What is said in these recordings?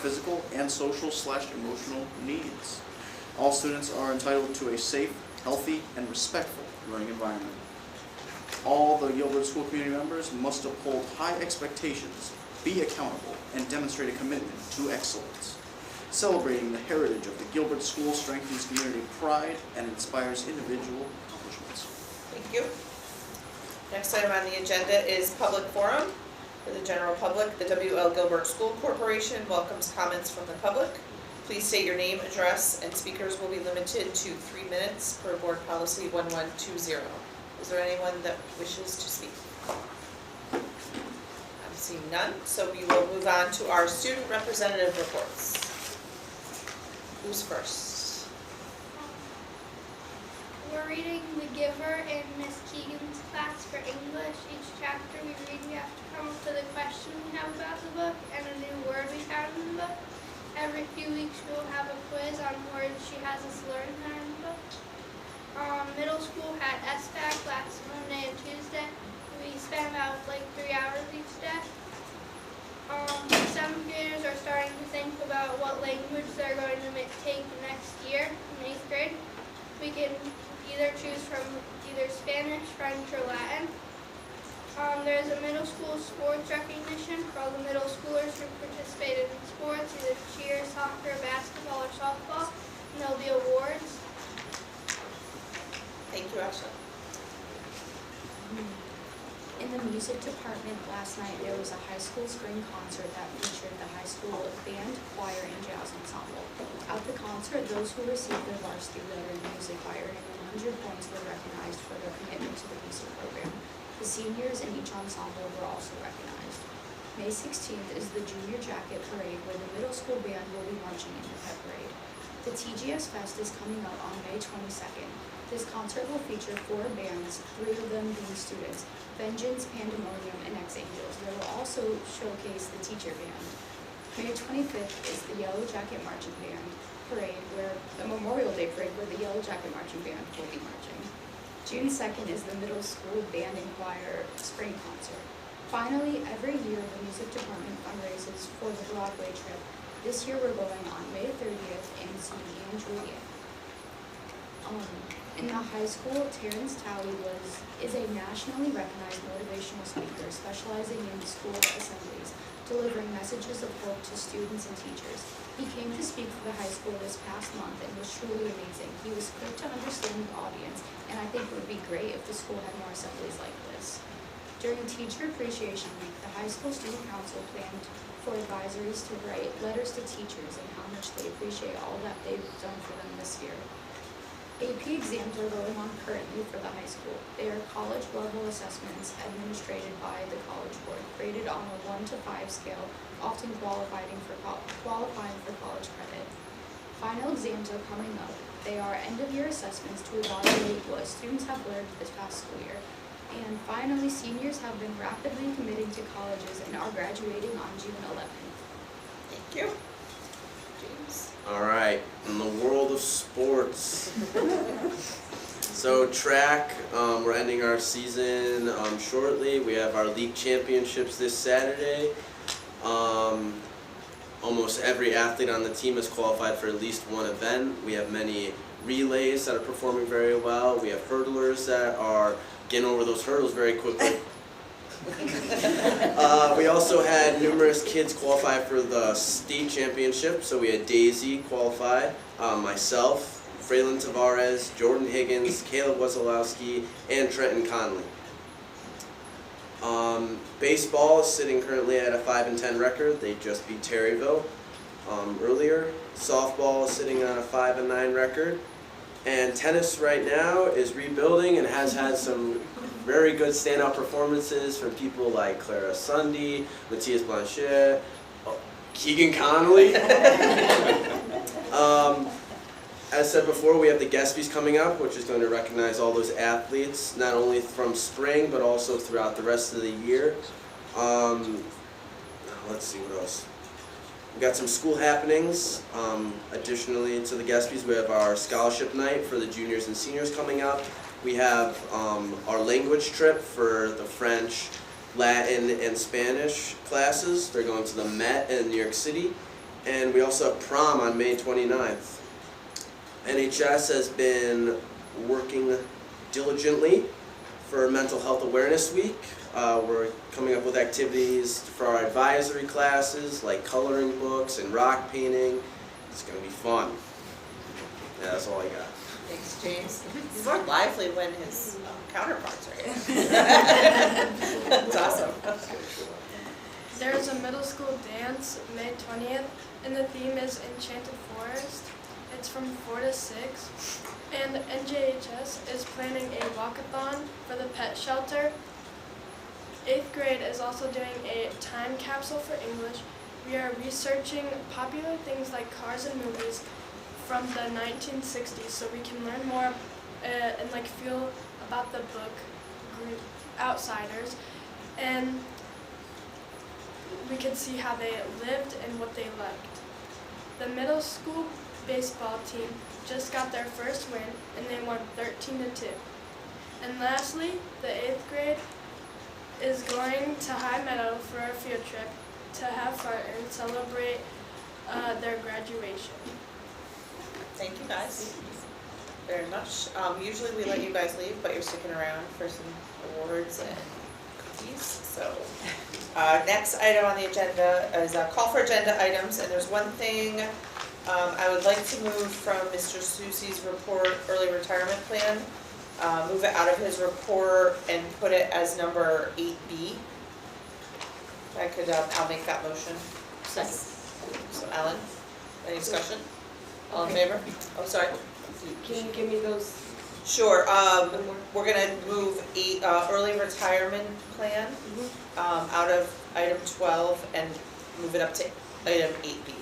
physical and social/emotional needs. All students are entitled to a safe, healthy, and respectful learning environment. All the Gilbert School community members must uphold high expectations, be accountable, and demonstrate a commitment to excellence. Celebrating the heritage of the Gilbert School strengthens community pride and inspires individual accomplishments. Thank you. Next item on the agenda is public forum for the general public. The W.L. Gilbert School Corporation welcomes comments from the public. Please state your name, address, and speakers will be limited to 3 minutes per board policy 1120. Is there anyone that wishes to speak? I'm seeing none, so we will move on to our student representative reports. Who's first? We're reading The Giver in Miss Keegan's class for English. Each chapter we read, we have to come up with a question we have about the book and a new word we found in the book. Every few weeks we will have a quiz on words she has us learn that are in the book. Middle school had SBAC last Monday and Tuesday. We spent about 3 hours each day. Some graders are starting to think about what language they're going to take next year in 8th grade. We can either choose from either Spanish, French, or Latin. There's a middle school sports recognition for all the middle schoolers who participated in sports, either cheer, soccer, basketball, or softball, and there'll be awards. Thank you, Ashley. In the music department last night, there was a high school spring concert that featured the high school band, choir, and jazz ensemble. At the concert, those who received their varsity letter in music by earning 100 points were recognized for their commitment to the music program. The seniors in each ensemble were also recognized. May 16th is the Junior Jacket Parade, where the middle school band will be marching in the pep parade. The TGS Fest is coming up on May 22nd. This concert will feature 4 bands, 3 of them being students: Vengeance, Pandemonium, and Ex-Angels. They will also showcase the teacher band. May 25th is the Yellow Jacket Marching Band Parade, the Memorial Day Parade, where the Yellow Jacket Marching Band will be marching. June 2nd is the middle school band and choir spring concert. Finally, every year the music department fundraises for the Broadway trip. This year we're going on May 30th and seeing Anne Juliet. In the high school, Terrence Talley is a nationally recognized motivational speaker specializing in school assemblies, delivering messages of hope to students and teachers. He came to speak for the high school this past month and was truly amazing. He was quick to understand the audience, and I think it would be great if the school had more assemblies like this. During Teacher Appreciation Week, the high school student council planned for advisories to write letters to teachers and how much they appreciate all that they've done for them this year. AP exams are going on currently for the high school. They are college-level assessments administered by the College Board, graded on a 1 to 5 scale, often qualifying for college credit. Final exams are coming up. They are end-of-year assessments to evaluate what students have learned this past school year. And finally, seniors have been rapidly committing to colleges and are graduating on June 11th. Thank you. James. All right, in the world of sports. So track, we're ending our season shortly. We have our league championships this Saturday. Almost every athlete on the team is qualified for at least one event. We have many relays that are performing very well. We have hurdlers that are getting over those hurdles very quickly. We also had numerous kids qualify for the state championship. So we had Daisy qualify, myself, Fraylin Tavares, Jordan Higgins, Caleb Wazalowski, and Trenton Conley. Baseball is sitting currently at a 5-10 record. They just beat Terryville earlier. Softball is sitting on a 5-9 record. And tennis right now is rebuilding and has had some very good standout performances from people like Clara Sundy, Matthias Blanchet, Keegan Connolly. As said before, we have the GSTVs coming up, which is going to recognize all those athletes, not only from spring, but also throughout the rest of the year. Let's see what else. We've got some school happenings. Additionally to the GSTVs, we have our scholarship night for the juniors and seniors coming up. We have our language trip for the French, Latin, and Spanish classes. They're going to the Met in New York City. And we also have prom on May 29th. NHS has been working diligently for Mental Health Awareness Week. We're coming up with activities for our advisory classes, like coloring books and rock painting. It's going to be fun. Yeah, that's all I got. Thanks, James. He's more lively when his counterparts are here. That's awesome. There's a middle school dance May 20th, and the theme is Enchanted Forest. It's from 4 to 6. And NJHS is planning a walkathon for the pet shelter. 8th grade is also doing a time capsule for English. We are researching popular things like cars and movies from the 1960s so we can learn more and like feel about the book group Outsiders, and we can see how they lived and what they liked. The middle school baseball team just got their first win and they won 13-2. And lastly, the 8th grade is going to High Meadow for a field trip to have fun and celebrate their graduation. Thank you guys very much. Usually we let you guys leave, but you're sticking around for some awards and cookies. So next item on the agenda is a call for agenda items, and there's one thing I would like to move from Mr. Susi's report, early retirement plan. Move it out of his report and put it as number 8B. If I could, I'll make that motion. Second. So Ellen, any discussion? All in favor? Oh, sorry. Can you give me those? Sure, we're gonna move early retirement plan out of item 12 and move it up to item 8B.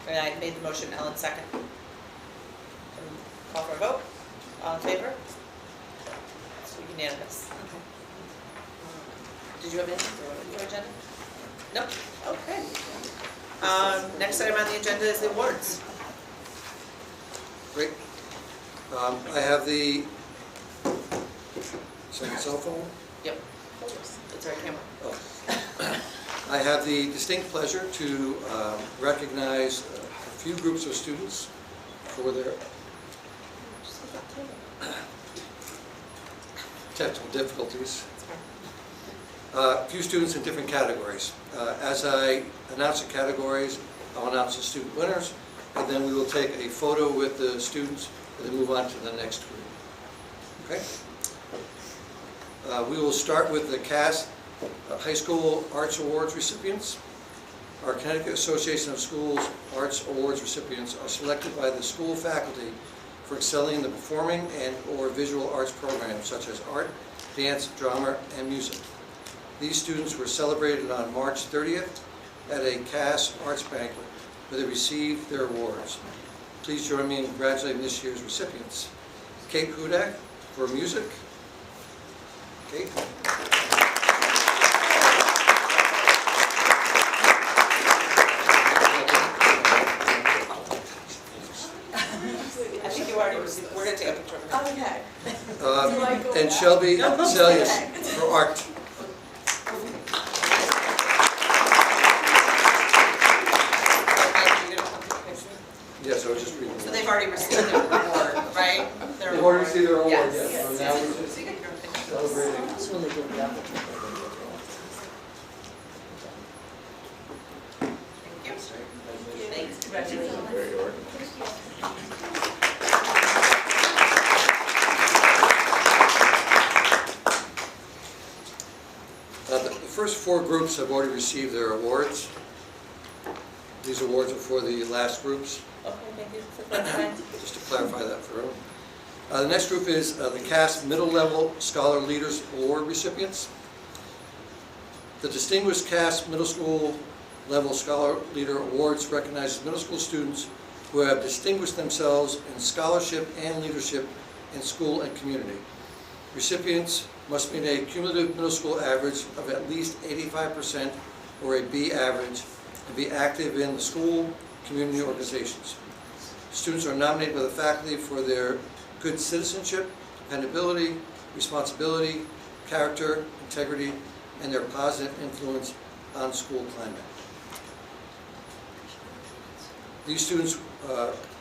And I made the motion, Ellen second. Call for a vote, all in favor? So unanimous. Did you have anything for your agenda? No? Okay. Next item on the agenda is the awards. Great. I have the, second cell phone? Yep. It's our camera. Oh. I have the distinct pleasure to recognize a few groups of students for their technical difficulties. A few students in different categories. As I announce the categories, I'll announce the student winners, and then we will take a photo with the students and then move on to the next group. Okay? We will start with the Cass High School Arts Awards recipients. Our Connecticut Association of Schools Arts Awards recipients are selected by the school faculty for excelling in the performing and/or visual arts programs such as art, dance, drama, and music. These students were celebrated on March 30th at a Cass Arts Banquet where they received their awards. Please join me in congratulating this year's recipients. Kate Hudak for music. Kate. I think you already received, we're gonna take a picture of it. Okay. And Shelby Zelius for art. Yes, I was just reading. So they've already received their award, right? They've already received their award, Yes. yes. So now we're just So you get your own picture. celebrating. That's when they do the other. Thank you. Thanks, congratulations. The first four groups have already received their awards. These awards are for the last groups, Okay, thank you for clarifying. just to clarify that for everyone. The next group is the Cass Middle Level Scholar Leaders Award recipients. The Distinguished Cass Middle School Level Scholar Leader Awards recognizes middle school students who have distinguished themselves in scholarship and leadership in school and community. Recipients must meet a cumulative middle school average of at least 85% or a B average and be active in the school, community organizations. Students are nominated by the faculty for their good citizenship, dependability, responsibility, character, integrity, and their positive influence on school climate. These students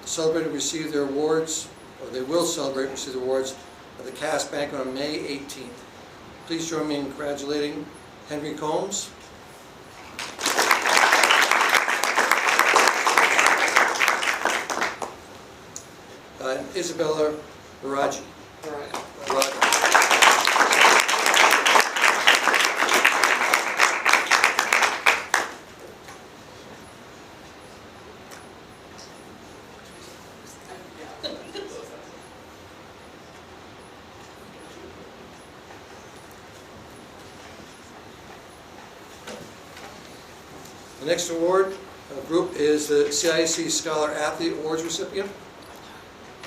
celebrate and receive their awards, or they will celebrate and receive the awards at the CAS banquet on May 18th. Please join me in congratulating Henry Combs, and Isabella Baraji. The next award group is the CIC Scholar Athlete Awards recipient.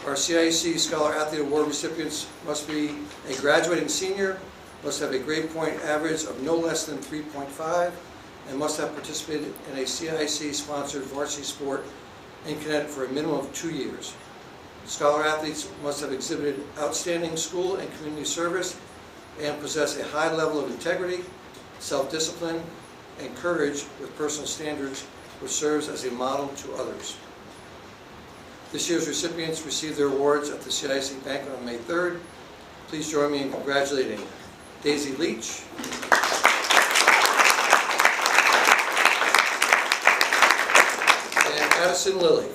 Our CIC Scholar Athlete Award recipients must be a graduating senior, must have a grade point average of no less than 3.5, and must have participated in a CIC-sponsored varsity sport in Connecticut for a minimum of 2 years. Scholar athletes must have exhibited outstanding school and community service and possess a high level of integrity, self-discipline, and courage with personal standards, which serves as a model to others. This year's recipients received their awards at the CIC banquet on May 3rd. Please join me in congratulating Daisy Leach, and Addison Lilly.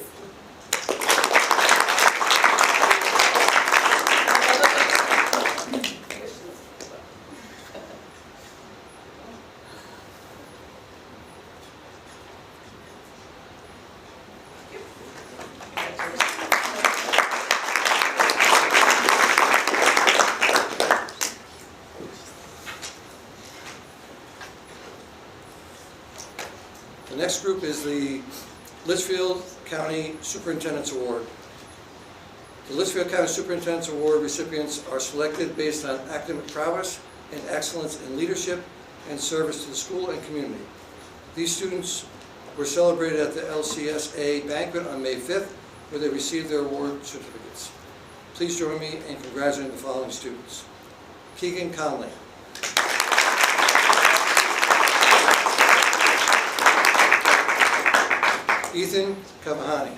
The next group is the Litchfield County Superintendent's Award. The Litchfield County Superintendent's Award recipients are selected based on academic prowess and excellence in leadership and service to the school and community. These students were celebrated at the LCSA banquet on May 5th, where they received their award certificates. Please join me in congratulating the following students. Keegan Conley, Ethan Kavahani,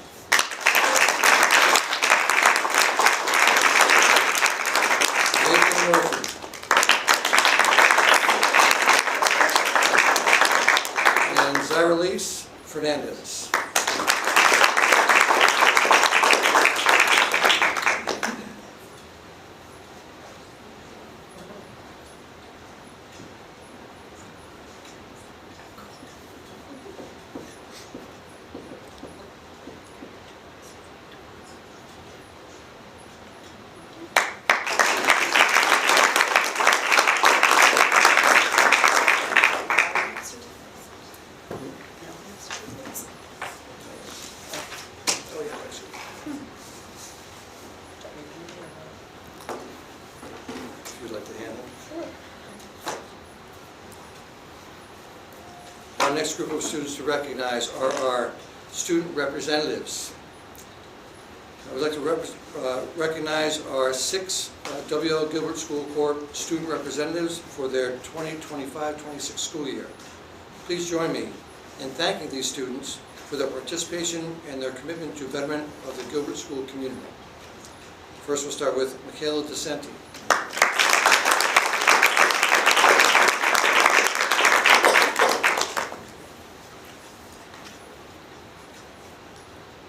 Nathan Murphy, and Zyralise Fernandez. If you'd like to handle. Our next group of students to recognize are our student representatives. I would like to recognize our 6 W.L. Gilbert School Corp student representatives for their 2025-26 school year. Please join me in thanking these students for their participation and their commitment to betterment of the Gilbert School community. First, we'll start with Michaela DeCenti.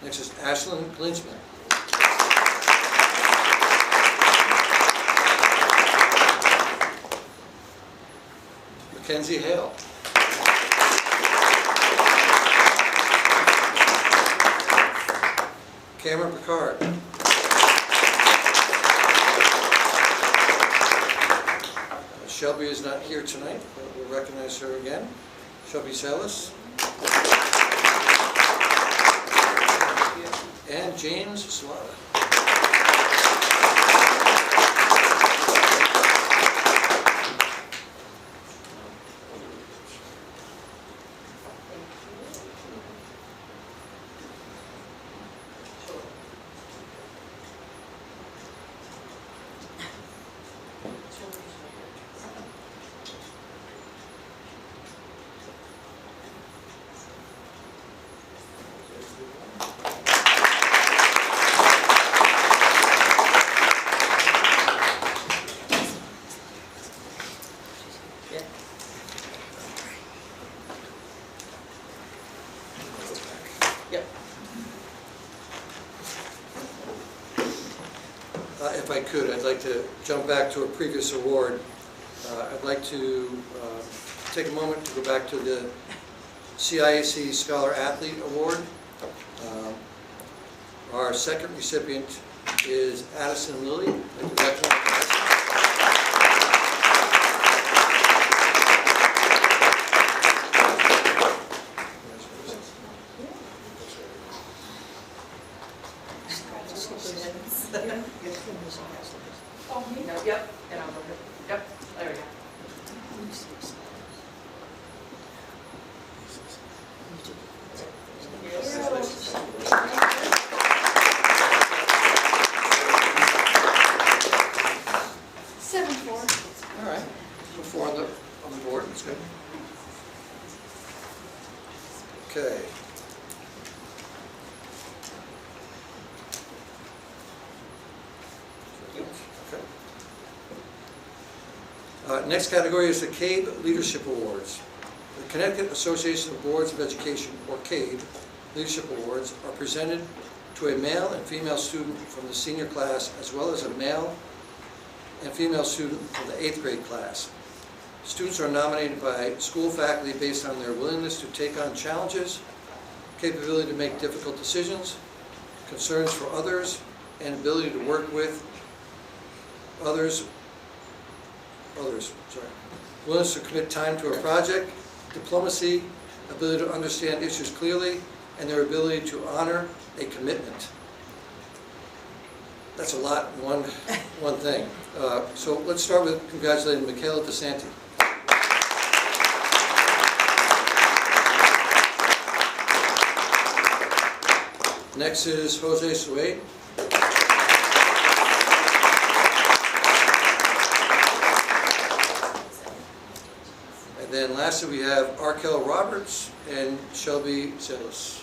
Next is Ashlyn Glinchman. Mackenzie Hale. Cameron Picard. Shelby is not here tonight, but we'll recognize her again. Shelby Salas. And James Slaughter. if I could, I'd like to jump back to a previous award. I'd like to take a moment to go back to the CIAC Scholar Athlete Award. Our second recipient is Addison Lilly. I'd like to recognize Addison. Yep, and I'll look at, yep, there we go. All right. So 4 on the board, that's good. Okay. Next category is the CABE Leadership Awards. The Connecticut Association of Boards of Education, or CABE, Leadership Awards are presented to a male and female student from the senior class, as well as a male and female student from the 8th grade class. Students are nominated by school faculty based on their willingness to take on challenges, capability to make difficult decisions, concerns for others, and ability to work with others, willingness to commit time to a project, diplomacy, ability to understand issues clearly, and their ability to honor a commitment. That's a lot in one thing. So let's start with congratulating Michaela DeSanti. Next is Jose Suede. And then lastly, we have Arkell Roberts and Shelby Silas.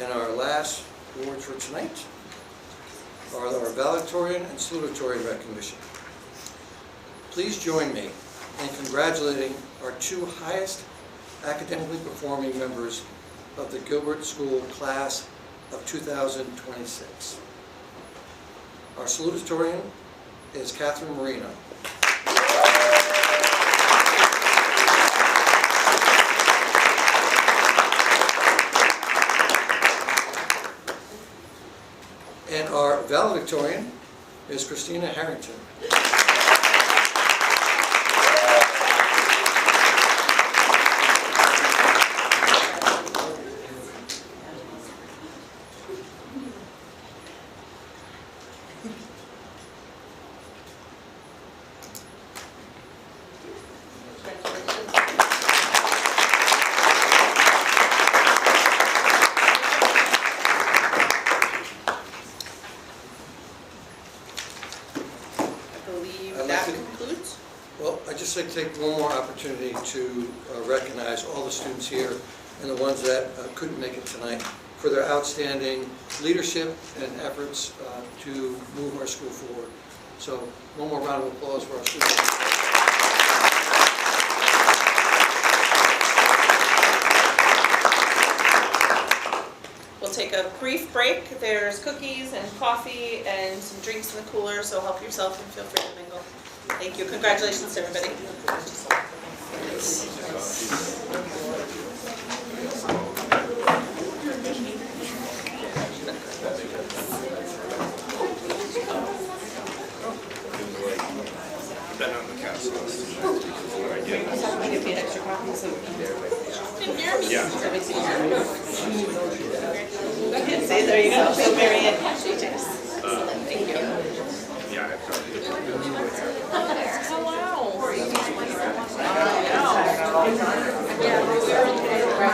And our last awards for tonight are our valedictorian and salutatorian recognition. Please join me in congratulating our 2 highest academically performing members of the Gilbert School class of 2026. Our salutatorian is Catherine Marino. And our valedictorian is Christina Harrington. Well, I'd just like to take one more opportunity to recognize all the students here and the ones that couldn't make it tonight for their outstanding leadership and efforts to move our school forward. So one more round of applause for our students. We'll take a brief break. There's cookies and coffee and some drinks in the cooler, so help yourself and feel free to mingle. Thank you. Congratulations to everybody. Give me an extra copy so didn't hear me. Yeah. Okay, see, there you go. So Marianne, thank you. Yeah, Oh, wow. I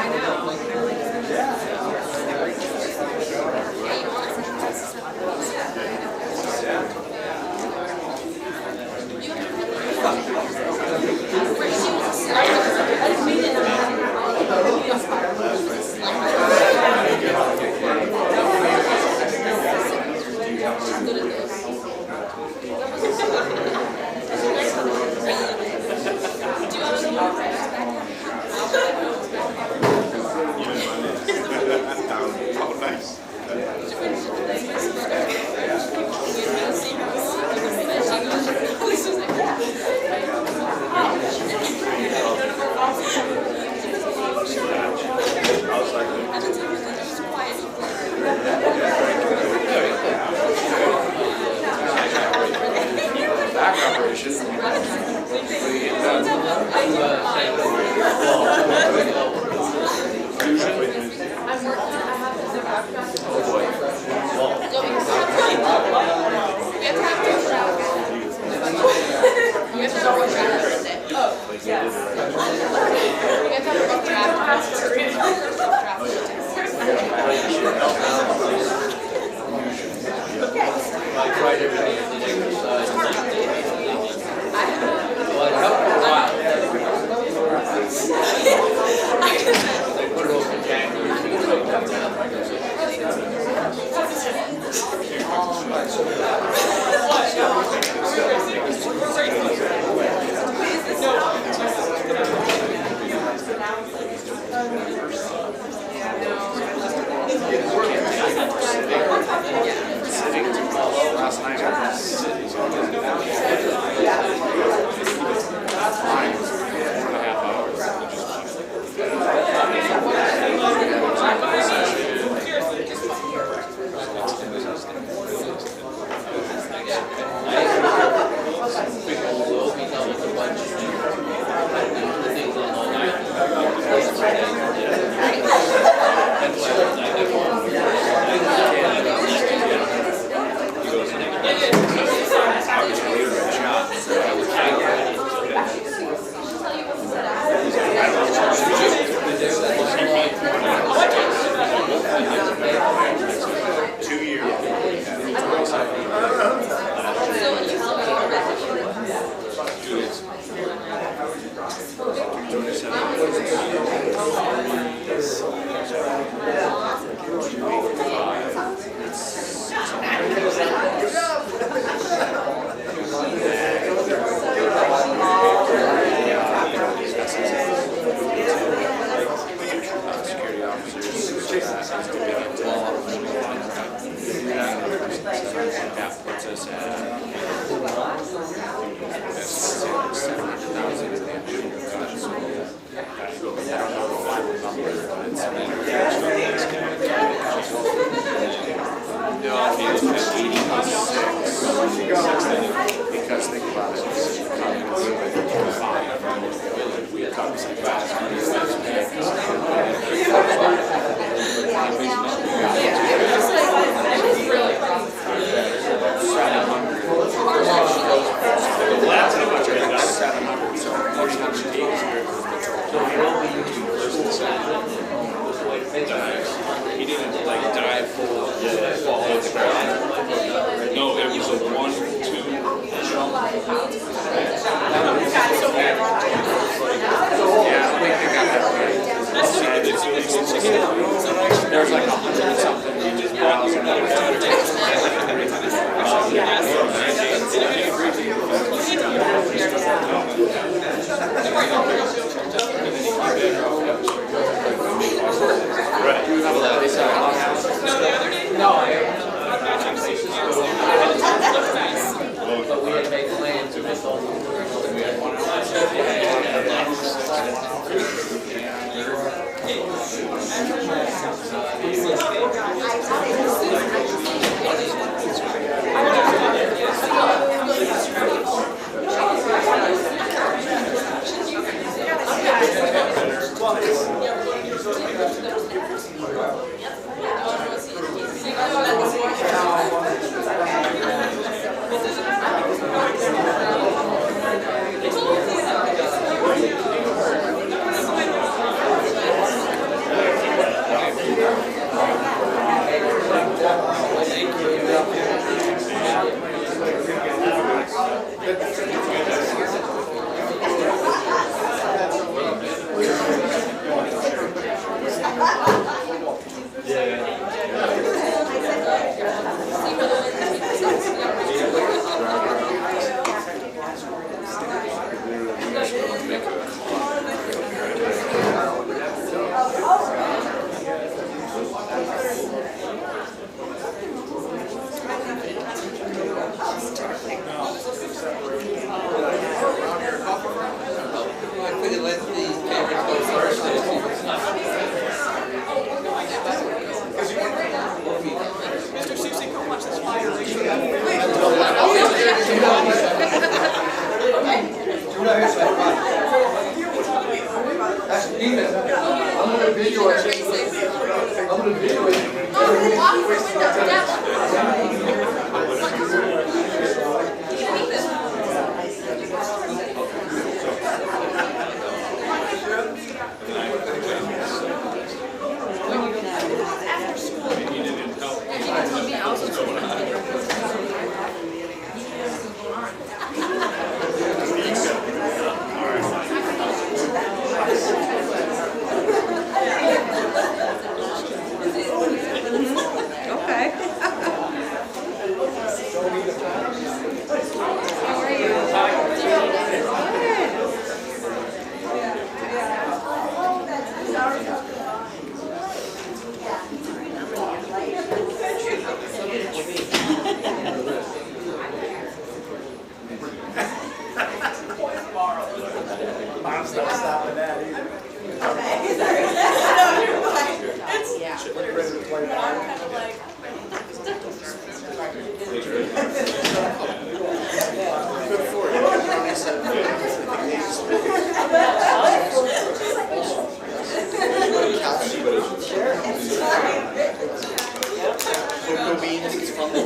know. Last night I was sitting on the because think about it, we had talked some fast he didn't like dive full fall on the ground. No, it was a 1-2 jump. Yeah, I don't think they got that right. There's like 100 and something. He just bought But we had to make plans to miss all Here's stopping that either. Good for you. Johnny said, cocoa beans is from the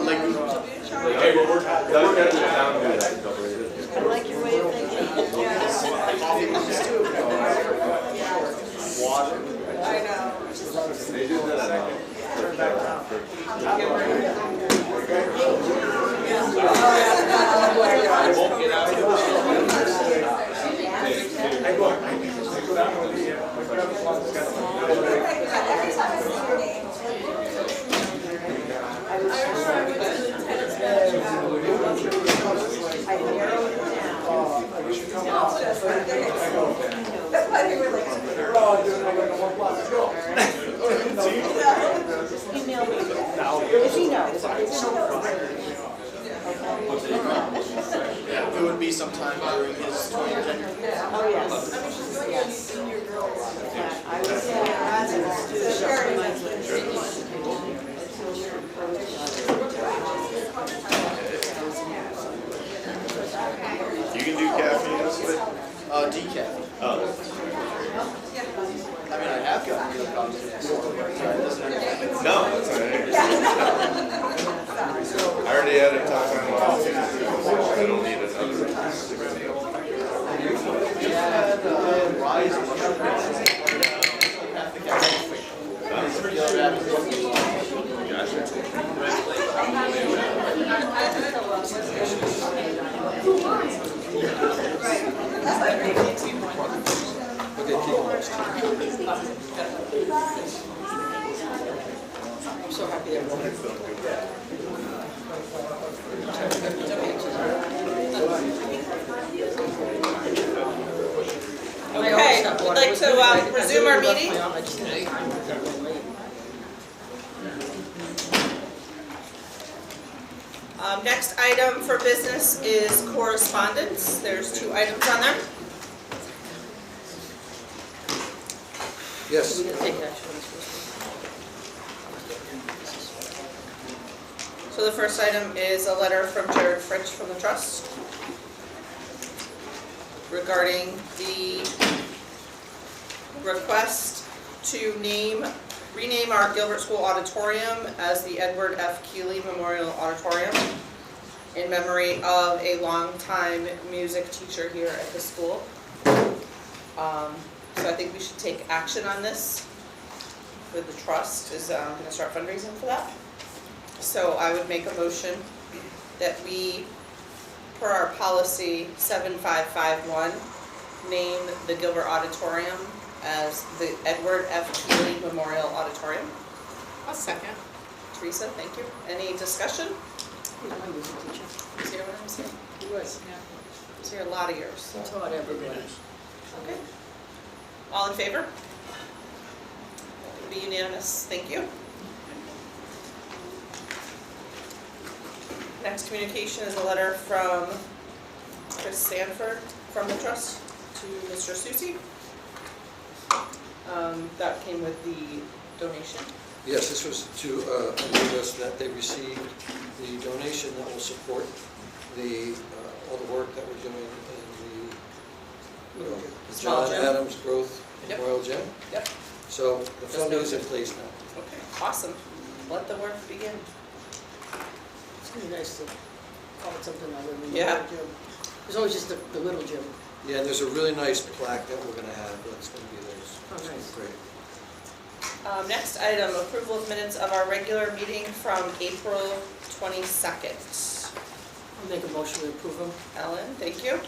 legume. Hey, well, we're down to that. I like your way of thinking. Coffee beans too. Water. I know. They do that. It would be sometime during his 20 tenure. Oh, yes. Yes. I You can do caffeine this way? Decaf. Oh. I mean, I have gotten real coffee before, but it doesn't have to. No, that's all right. I already had a talk on one too, so I don't need another. Rise and I'm so happy everyone. Okay, we'd like to resume our meeting. Next item for business is correspondence. There's 2 items on there. Yes. So the first item is a letter from Jared Fritsch from the Trust regarding the request to rename our Gilbert School Auditorium as the Edward F. Keeley Memorial Auditorium in memory of a longtime music teacher here at the school. So I think we should take action on this for the trust, is going to start fundraising for that. So I would make a motion that we, per our policy 7551, name the Gilbert Auditorium as the Edward F. Keeley Memorial Auditorium. A second. Teresa, thank you. Any discussion? I was a teacher. You see what I'm saying? He was, yeah. I was here a lot of years. So. He taught everybody. Okay. All in favor? It'll be unanimous. Thank you. Next communication is a letter from Chris Sanford from the trust to Mr. Susi. That came with the donation. Yes, this was to alert us that they received the donation that will support the, all the work that we're doing in the Small John gym. Adams Growth Yep. Memorial Gym. Yep. So the funding is in place now. Okay, awesome. Let the work begin. It's gonna be nice to call it something other than the Yeah. little gym. There's always just the little gym. Yeah, and there's a really nice plaque that we're going to have that's going to be there. Oh, It's nice. great. Next item, approval of minutes of our regular meeting from April 22nd. I'll make a motion to approve them. Ellen, thank you.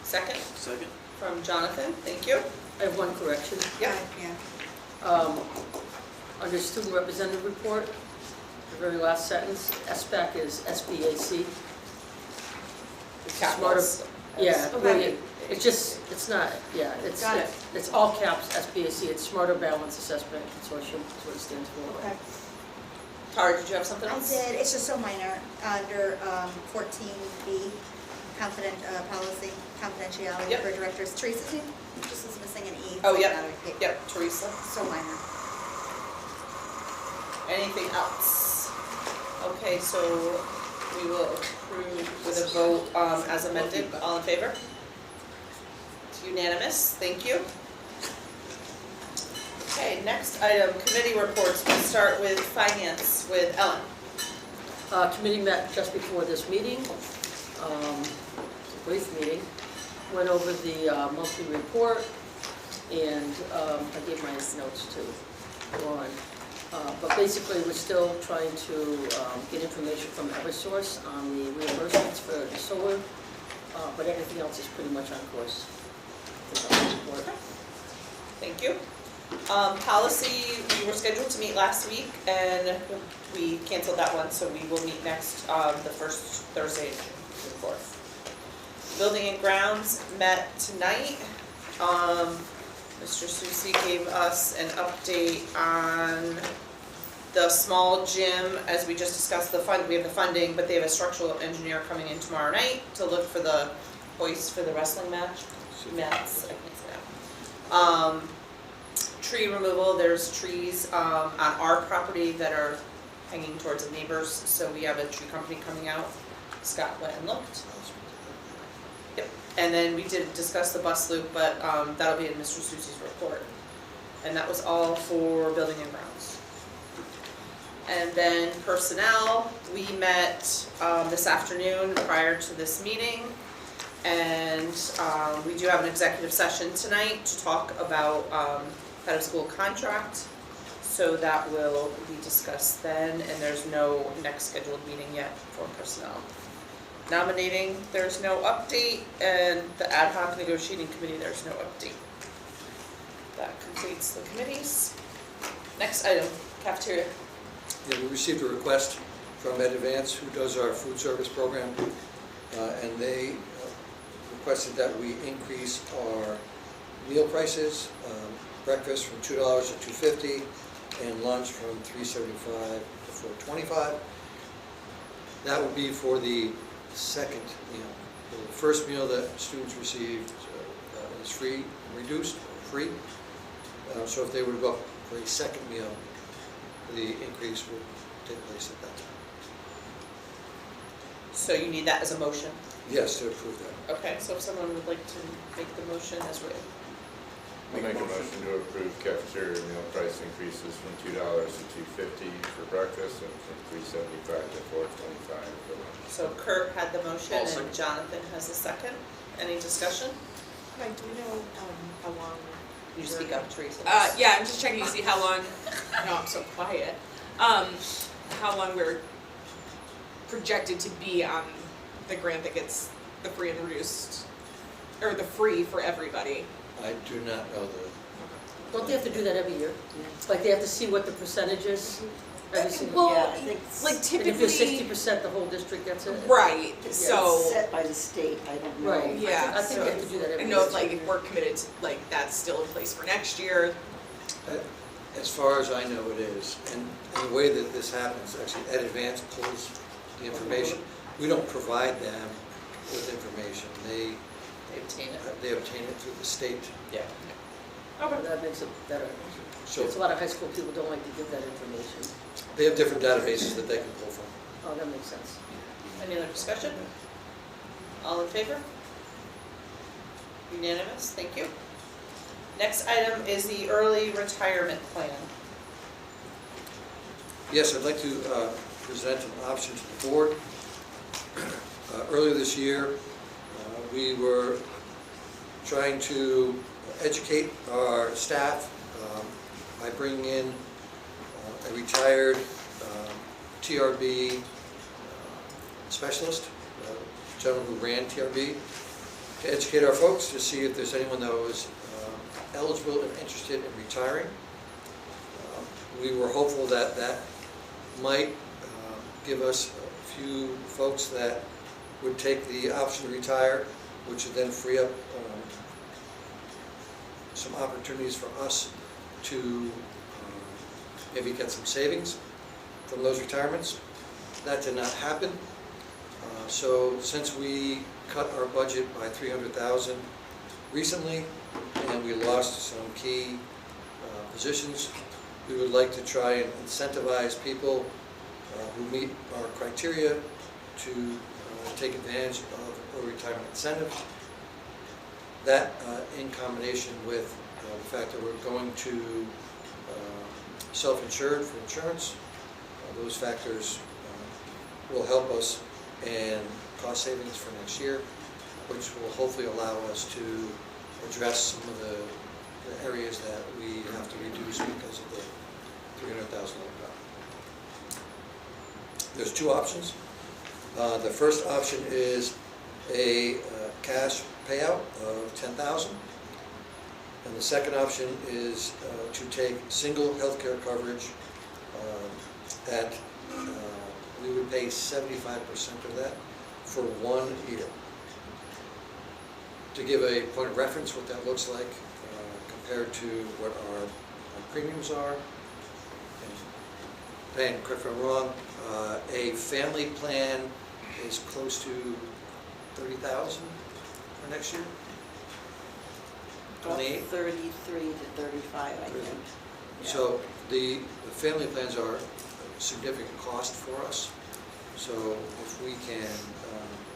Second, Second. from Jonathan, thank you. I have one correction. Yep. Under student representative report, the very last sentence, SBAC is SBAC. It's smarter. Capitals. Yeah, Okay. brilliant. It's just, it's not, yeah, it's, Got it. it's all caps, SBAC, it's Smarter Balance Assessment Consortium, that's what it stands for. Okay. Tara, did you have something I else? did, it's just so minor, under 14B, policy, confidentiality Yep. for directors. Teresa's name just is missing an E. Oh, It's yep. not a- Yep, Teresa. So minor. Anything else? Okay, so we will approve with a vote as amended. All in favor? It's unanimous. Thank you. Okay, next item, committee reports. We'll start with finance with Ellen. Committee met just before this meeting. It's a brief meeting. Went over the monthly report, and I gave my notes to Lauren. But basically, we're still trying to get information from Eversource on the reimbursements for the solar, but everything else is pretty much on course. Thank you. Policy, we were scheduled to meet last week and we canceled that one, so we will meet next, the first Thursday, June 4th. Building and grounds met tonight. Mr. Susi gave us an update on the small gym, as we just discussed we have the funding, but they have a structural engineer coming in tomorrow night to look for the hoist for the wrestling match. Mats, I can't say that. Tree removal, there's trees on our property that are hanging towards the neighbors, so we have a tree company coming out. Scott went and looked. Yep, and then we did discuss the bus loop, but that'll be in Mr. Susi's report. And that was all for building and grounds. And then personnel, we met this afternoon prior to this meeting. And we do have an executive session tonight to talk about head of school contract. So that will be discussed then, and there's no next scheduled meeting yet for personnel. Nominating, there's no update, and the ad hoc negotiating committee, there's no update. That completes the committees. Next item, cafeteria. Yeah, we received a request from Ed Advance, who does our food service program, and they requested that we increase our meal prices, breakfast from $2 to $2.50, and lunch from $3.75 to $4.25. That would be for the second meal. The first meal that students received is free, reduced, free. So if they were to go up for a second meal, the increase would take place at that time. So you need that as a motion? Yes, to approve that. Okay, so if someone would like to make the motion as written. I'll make a motion to approve cafeteria meal price increases from $2 to $2.50 for breakfast and from $3.75 to $4.25 for lunch. So Kurt had the motion I'll and second. Jonathan has the second. Any discussion? Mike, do we know how long? You speak up, Teresa. Yeah, I'm just checking to see how long, no, I'm so quiet. How long we're projected to be on the grant that gets the free and reduced, or the free for everybody. I do not know Don't they have to do that every year? Like, they have to see what the percentage is every single Well, year? Yeah, I think like And typically. if you're 60%, the whole district gets it? Right, it's so, set by the state, I don't know. Right. yeah, I think so they have to do that every I year. know if like if we're committed to, like, that's still in place for next year. As far as I know, it is. And the way that this happens, actually, Ed Advance pulls the information. We don't provide them with information. They obtain it through the state. Yeah. Okay. That makes it better. So It's a lot of high school people don't like to give that information. they have different databases that they can pull from. Oh, that makes sense. Any other discussion? All in favor? Unanimous, thank you. Next item is the early retirement plan. Yes, I'd like to present an option to the board. Earlier this year, we were trying to educate our staff by bringing in a retired TRB specialist, a gentleman who ran TRB, to educate our folks to see if there's anyone that was eligible and interested in retiring. We were hopeful that that might give us a few folks that would take the option to retire, which would then free up some opportunities for us to maybe get some savings. from those retirements. That did not happen. So since we cut our budget by $300,000 recently, and we lost some key positions, we would like to try and incentivize people who meet our criteria to take advantage of early retirement incentives. That in combination with the fact that we're going to self-insured for insurance, those factors will help us in cost savings for next year, which will hopefully allow us to address some of the areas that we have to reduce because of the $300,000 cut. There's two options. The first option is a cash payout of $10,000, and the second option is to take single healthcare coverage that we would pay 75% of that for 1 year. To give a point of reference what that looks like compared to what our premiums are, and correct if I'm wrong, a family plan is close to $30,000 for next year. 28? 33 to 35, I think. So the family plans are a significant cost for us. So if we can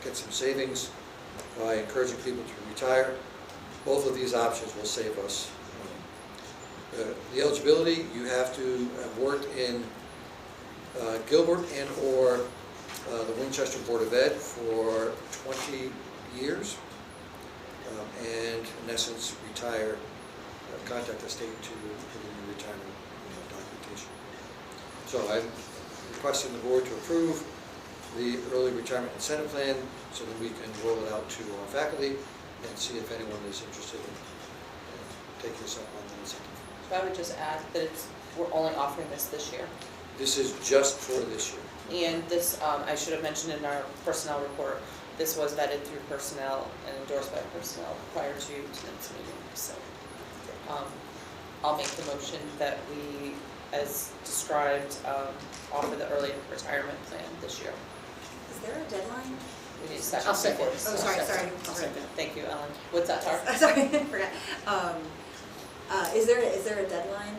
get some savings by encouraging people to retire, both of these options will save us money. The eligibility, you have to have worked in Gilbert and or the Winchester Board of Ed for 20 years, and in essence retire, contact the state to put in your retirement documentation. So I'm requesting the board to approve the early retirement incentive plan so that we can roll it out to our faculty and see if anyone is interested in taking us up on the incentive. So I would just add that we're only offering this year. This is just for this year. And this, I should have mentioned in our personnel report, this was vetted through personnel and endorsed by personnel prior to tonight's meeting. So I'll make the motion that we, as described, offer the early retirement plan this year. Is there a deadline? We need a second. I'll second. before- Oh, sorry. I'll second. Thank you, Ellen. What's that, Tara? Sorry, I forgot. Is there a deadline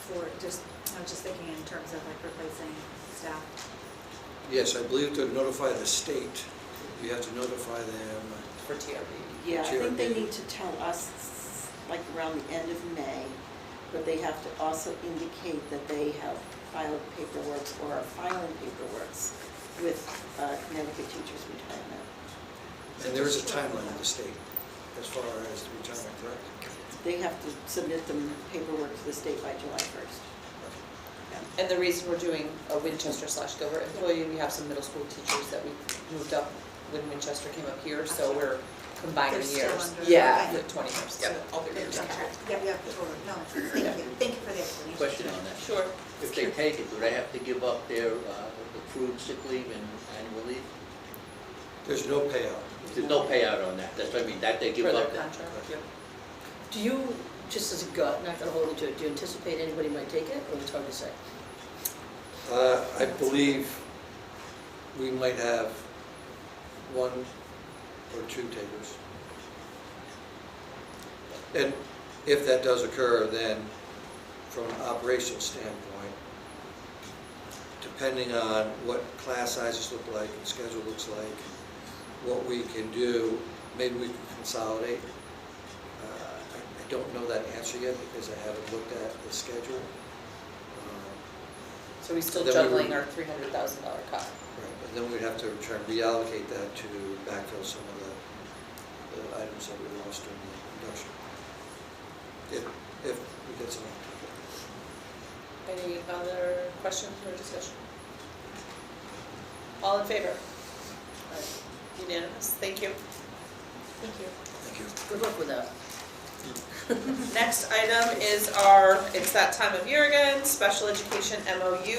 for just, I was just thinking in terms of like replacing staff? Yes, I believe to notify the state, you have to notify them. For TRB. Yeah, I think they TRB. need to tell us like around the end of May, but they have to also indicate that they have filed paperwork or are filing paperwork with Connecticut Teachers Retirement. And there is a timeline in the state as far as the retirement, correct? They have to submit them paperwork to the state by July 1st. And the reason we're doing a Winchester/Gilbert employee, we have some middle school teachers that we moved up when Winchester came up here, so we're combining They're still years. under- Yeah, okay. the 20 years, so all their years. Yeah, totally, no, thank you for the explanation. Question on that. Sure. If they take it, do they have to give up their accrued sick leave and annual leave? There's no payout. There's no payout on that, that's what I mean, that they give For their up. that. contract, yeah. Do you, just as a gut, not gonna hold you to it, do you anticipate anybody might take it, or it's hard to say? I believe we might have 1 or 2 takers. And if that does occur, then from an operational standpoint, depending on what class sizes look like and schedule looks like, what we can do, maybe we can consolidate. I don't know that answer yet because I haven't looked at the schedule. So we're still Then we juggling were- our $300,000 cut. Right, but then we'd have to try and reallocate that to backfill some of the items that we lost during the reduction. If we get some. Any other questions or discussion? All in favor? All right. Unanimous, thank you. Thank you. Thank you. Good luck with that. Next item is it's that time of year again, special education MOU.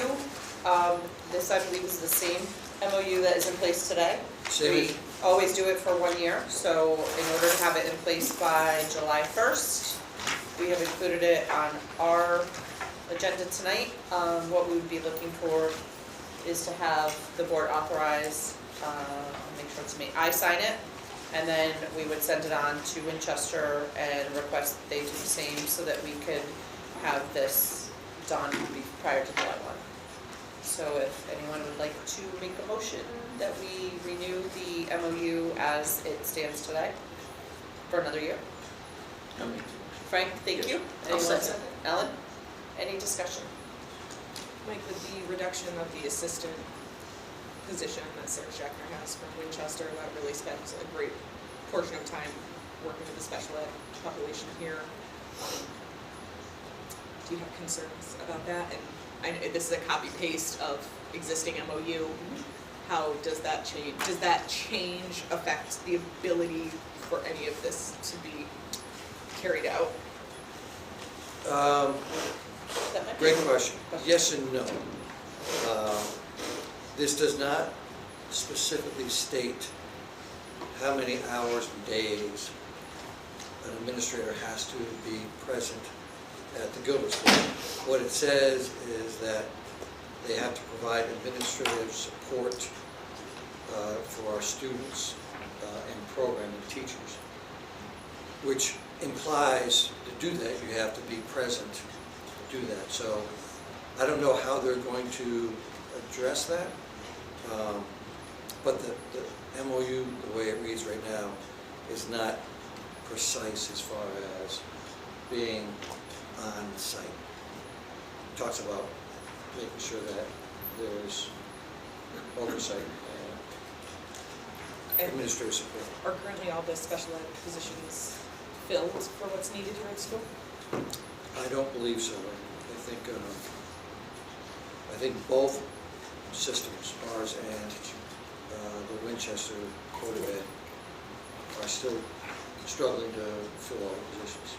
This I believe is the same MOU that is in place today. Same We as- always do it for 1 year, so in order to have it in place by July 1st, we have included it on our agenda tonight, what we would be looking for is to have the board authorize, make sure it's me, I sign it, and then we would send it on to Winchester and request that they do the same so that we could have this done prior to July 1. So if anyone would like to make a motion that we renew the MOU as it stands today for another year. Frank, thank you. I'll Anyone second. Ellen, any discussion? Mike, with the reduction of the assistant position that Sarah Schachner has from Winchester, that really spends a great portion of time working with the special ed population here. Do you have concerns about that? And this is a copy paste of existing MOU. How does that change? Does that change affect the ability for any of this to be carried out? That might be- Great question. Yes and no. This does not specifically state how many hours and days an administrator has to be present at the Gilbert School. What it says is that they have to provide administrative support for our students and program and teachers, which implies to do that you have to be present to do that. So I don't know how they're going to address that, but the MOU, the way it reads right now, is not precise as far as being on site. It talks about making sure that there's oversight and administrative support. Are currently all the special ed positions filled for what's needed here at school? I don't believe so. I think both systems, ours and the Winchester Code of Ed, are still struggling to fill all the positions.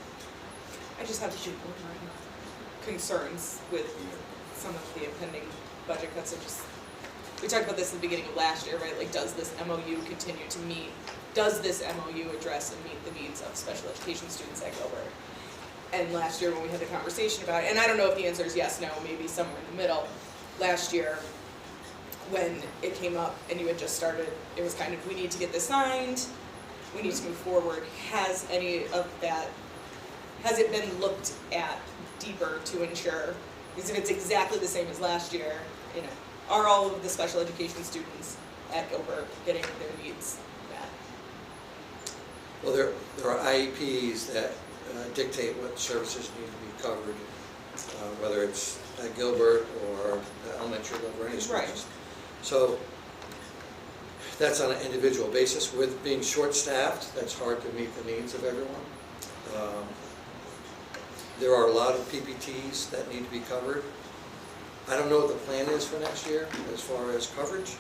I just have concerns with some of the impending budget cuts. We talked about this at the beginning of last year, right? Like, does this MOU continue to meet, does this MOU address and meet the needs of special education students at Gilbert? And last year when we had the conversation about it, and I don't know if the answer is yes, no, maybe somewhere in the middle. Last year, when it came up and you had just started, it was kind of, we need to get this signed, we need to move forward. Has any of that, has it been looked at deeper to ensure, because if it's exactly the same as last year, you know, are all of the special education students at Gilbert getting their needs met? Well, there are IEPs that dictate what services need to be covered, whether it's at Gilbert or the elementary level or any schools. Right. So that's on an individual basis. With being short-staffed, that's hard to meet the needs of everyone. There are a lot of PPTs that need to be covered. I don't know what the plan is for next year as far as coverage.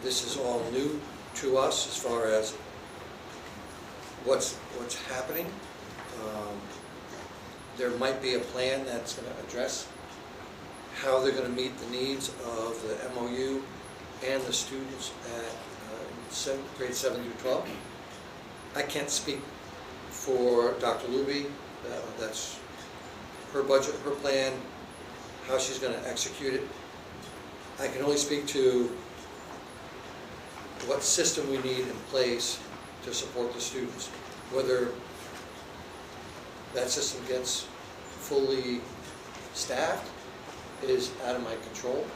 This is all new to us as far as what's happening. There might be a plan that's going to address how they're going to meet the needs of the MOU and the students at grades 7 through 12. I can't speak for Dr. Luby. That's her budget, her plan, how she's going to execute it. I can only speak to what system we need in place to support the students. Whether that system gets fully staffed is out of my control.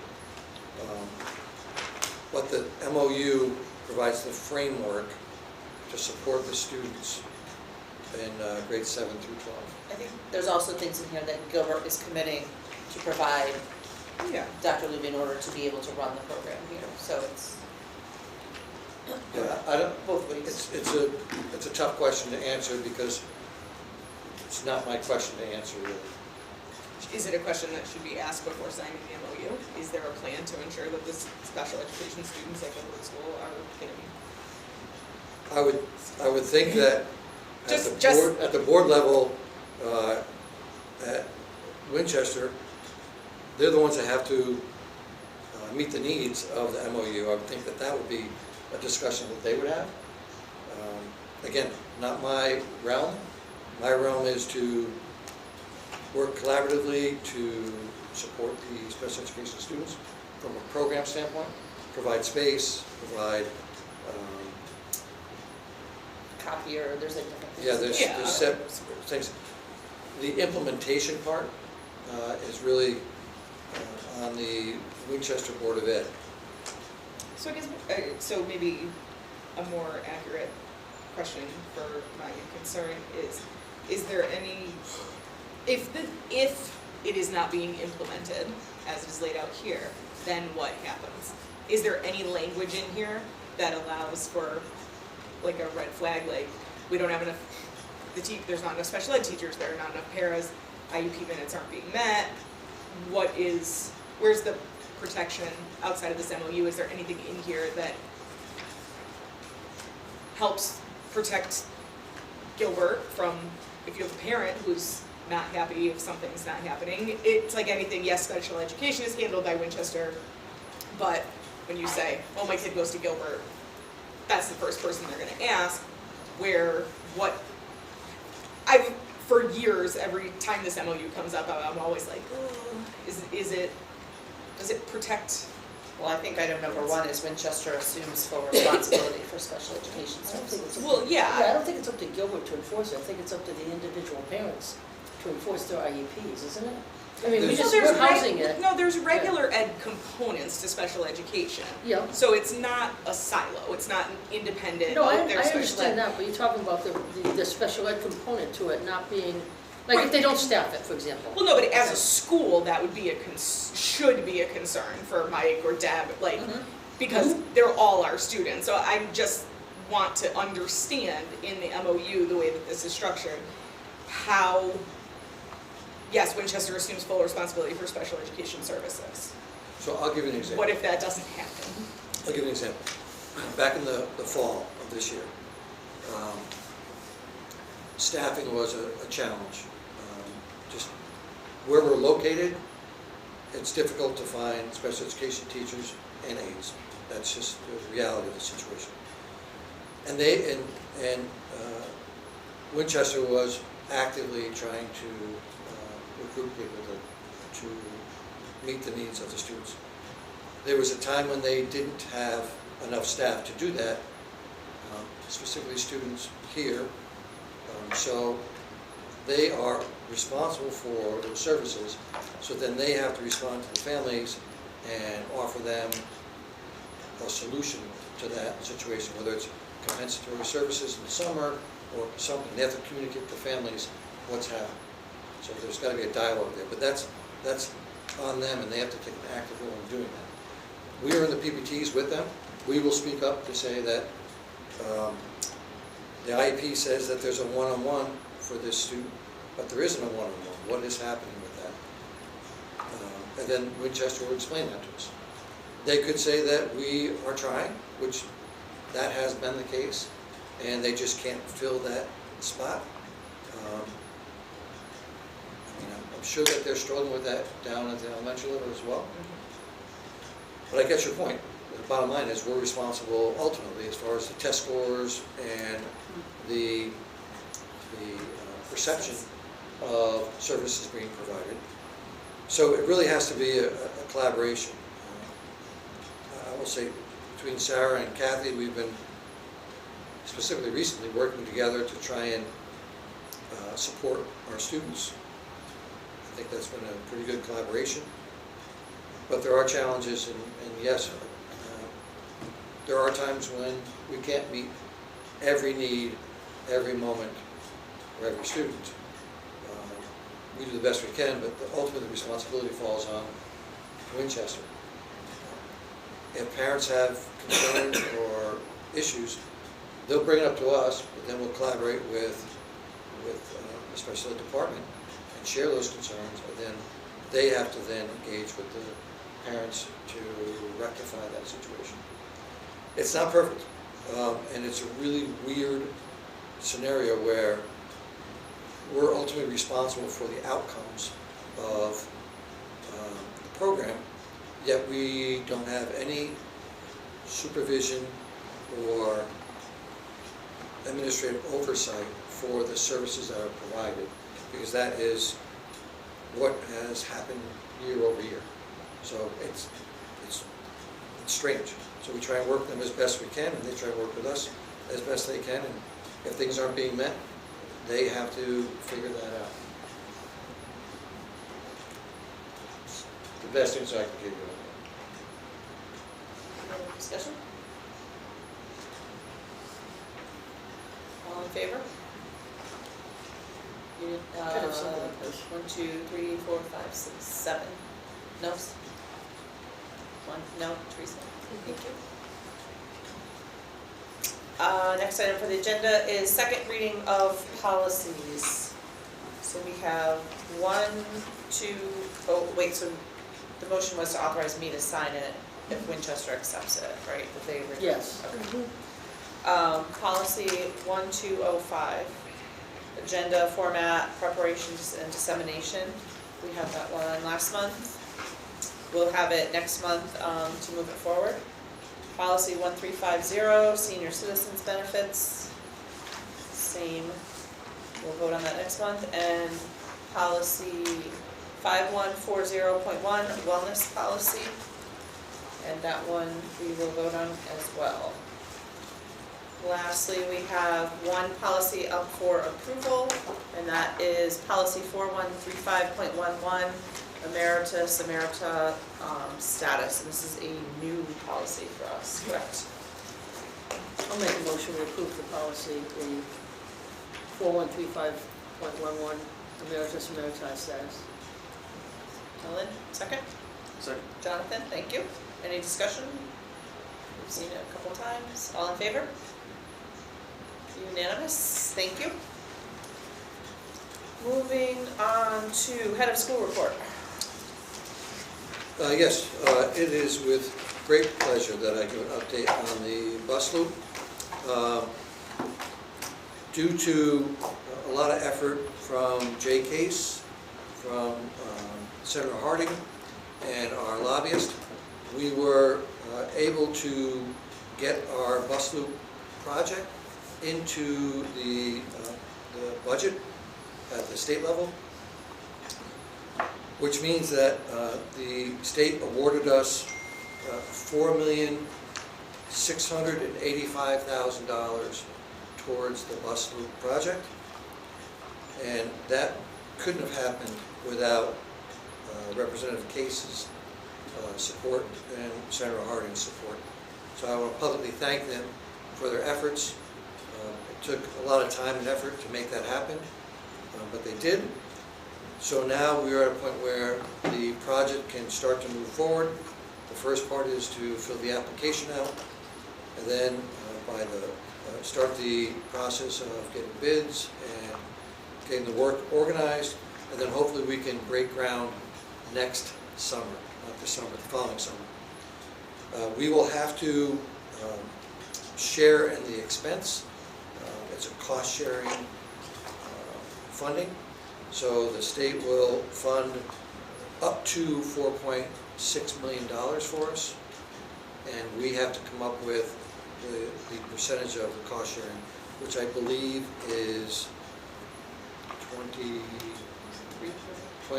But the MOU provides the framework to support the students in grades 7 through 12. I think there's also things in here that Gilbert is committing to provide Yeah. Dr. Luby in order to be able to run the program here, so it's Yeah, I don't, both ways. it's a tough question to answer because it's not my question to answer really. Is it a question that should be asked before signing the MOU? Is there a plan to ensure that the special education students at Gilbert School are getting? I would think that at the board level, at Winchester, they're the ones that have to meet the needs of the MOU. I would think that would be a discussion that they would have. Again, not my realm. My realm is to work collaboratively to support the special education students from a program standpoint, provide space, provide, Copier, there's like different things. yeah, there's Yeah. separate things. The implementation part is really on the Winchester Board of Ed. So I guess, so maybe a more accurate question for my concern is there any, if it is not being implemented as it is laid out here, then what happens? Is there any language in here that allows for like a red flag, like we don't have enough, there's not enough special ed teachers, there are not enough paras, IUP minutes aren't being met, where's the protection outside of this MOU? Is there anything in here that helps protect Gilbert from, if you have a parent who's not happy if something's not happening? It's like anything, yes, special education is handled by Winchester, but when you say, oh, my kid goes to Gilbert, that's the first person they're gonna ask, for years, every time this MOU comes up, I'm always like, oh, does it protect? Well, I think item number 1 is Winchester assumes full responsibility for special education I don't think services. it's up Well, to- yeah. I don't think it's up to Gilbert to enforce it, I think it's up to the individual parents to enforce their IEPs, isn't it? I mean, There's- we're housing it. No, there's regular ed components to special education. Yeah. So it's not a silo, it's not an independent, No, I there's special understand ed. that, but you're talking about the special ed component to it not being, like if they don't staff it, for example. Well, no, but as a school, that would be should be a concern for Mike or Deb, like, because they're all our students. So I just want to understand in the MOU, the way that this is structured, how, yes, Winchester assumes full responsibility for special education services. So I'll give you an example. What if that doesn't happen? I'll give you an example. Back in the fall of this year, staffing was a challenge. Just where we're located, it's difficult to find special education teachers and aides. That's just the reality of the situation. And Winchester was actively trying to recruit people to meet the needs of the students. There was a time when they didn't have enough staff to do that, specifically students here. So they are responsible for those services, so then they have to respond to the families and offer them a solution to that situation, whether it's compensatory services in the summer or something. They have to communicate to families what's happening. So there's got to be a dialogue there, but that's on them, and they have to take an active role in doing that. We are in the PPTs with them. We will speak up to say that the IEP says that there's a one-on-one for this student, but there isn't a one-on-one. What is happening with that? And then Winchester will explain that to us. They could say that we are trying, which that has been the case, and they just can't fill that spot. I'm sure that they're struggling with that down at the elementary level as well. But I get your point. The bottom line is we're responsible ultimately as far as the test scores and the perception of services being provided. So it really has to be a collaboration. I will say between Sarah and Kathy, we've been specifically recently working together to try and support our students. I think that's been a pretty good collaboration. But there are challenges, and yes, there are times when we can't meet every need, every moment, for every student. We do the best we can, but ultimately the responsibility falls on Winchester. If parents have concerns or issues, they'll bring it up to us, but then we'll collaborate with the special ed department and share those concerns, and then they have to then engage with the parents to rectify that situation. It's not perfect, and it's a really weird scenario where we're ultimately responsible for the outcomes of the program, yet we don't have any supervision or administrative oversight for the services that are provided, because that is what has happened year over year. So it's strange. So we try and work with them as best we can, and they try and work with us as best they can, and if things aren't being met, they have to figure that out. It's the best answer I can give you. Any other discussion? All in favor? You, Kind of something like this. 1, 2, 3, 4, 5, 6, 7. No? One, no, Teresa? Thank you. Next item for the agenda is second reading of policies. So we have 1, 2, oh, wait, so the motion was to authorize me to sign it if Winchester accepts it, right? If they agree? Yes. Okay. Policy 1205, agenda format, preparations and dissemination. We had that one last month. We'll have it next month to move it forward. Policy 1350, senior citizens benefits, same. We'll vote on that next month. And policy 5140.1, wellness policy. And that one we will vote on as well. Lastly, we have one policy up for approval, and that is policy 4135.11, emeritus, emerita status. And this is a new policy for us, correct? I'll make a motion to approve the policy, the 4135.11, emeritus emeriti status. Ellen, second? Second. Jonathan, thank you. Any discussion? We've seen it a couple times. All in favor? Unanimous, thank you. Moving on to head of school report. Yes, it is with great pleasure that I give an update on the bus loop. Due to a lot of effort from Jay Case, from Senator Harding, and our lobbyist, we were able to get our bus loop project into the budget at the state level, which means that the state awarded us $4,685,000 towards the bus loop project, and that couldn't have happened without Representative Case's support and Senator Harding's support. So I want to publicly thank them for their efforts. It took a lot of time and effort to make that happen, but they did. So now we are at a point where the project can start to move forward. The first part is to fill the application out, and then start the process of getting bids and getting the work organized, and then hopefully we can break ground next summer, not this summer, the following summer. We will have to share in the expense. It's a cost-sharing funding. So the state will fund up to $4.6 million for us, and we have to come up with the percentage of the cost sharing, which I believe is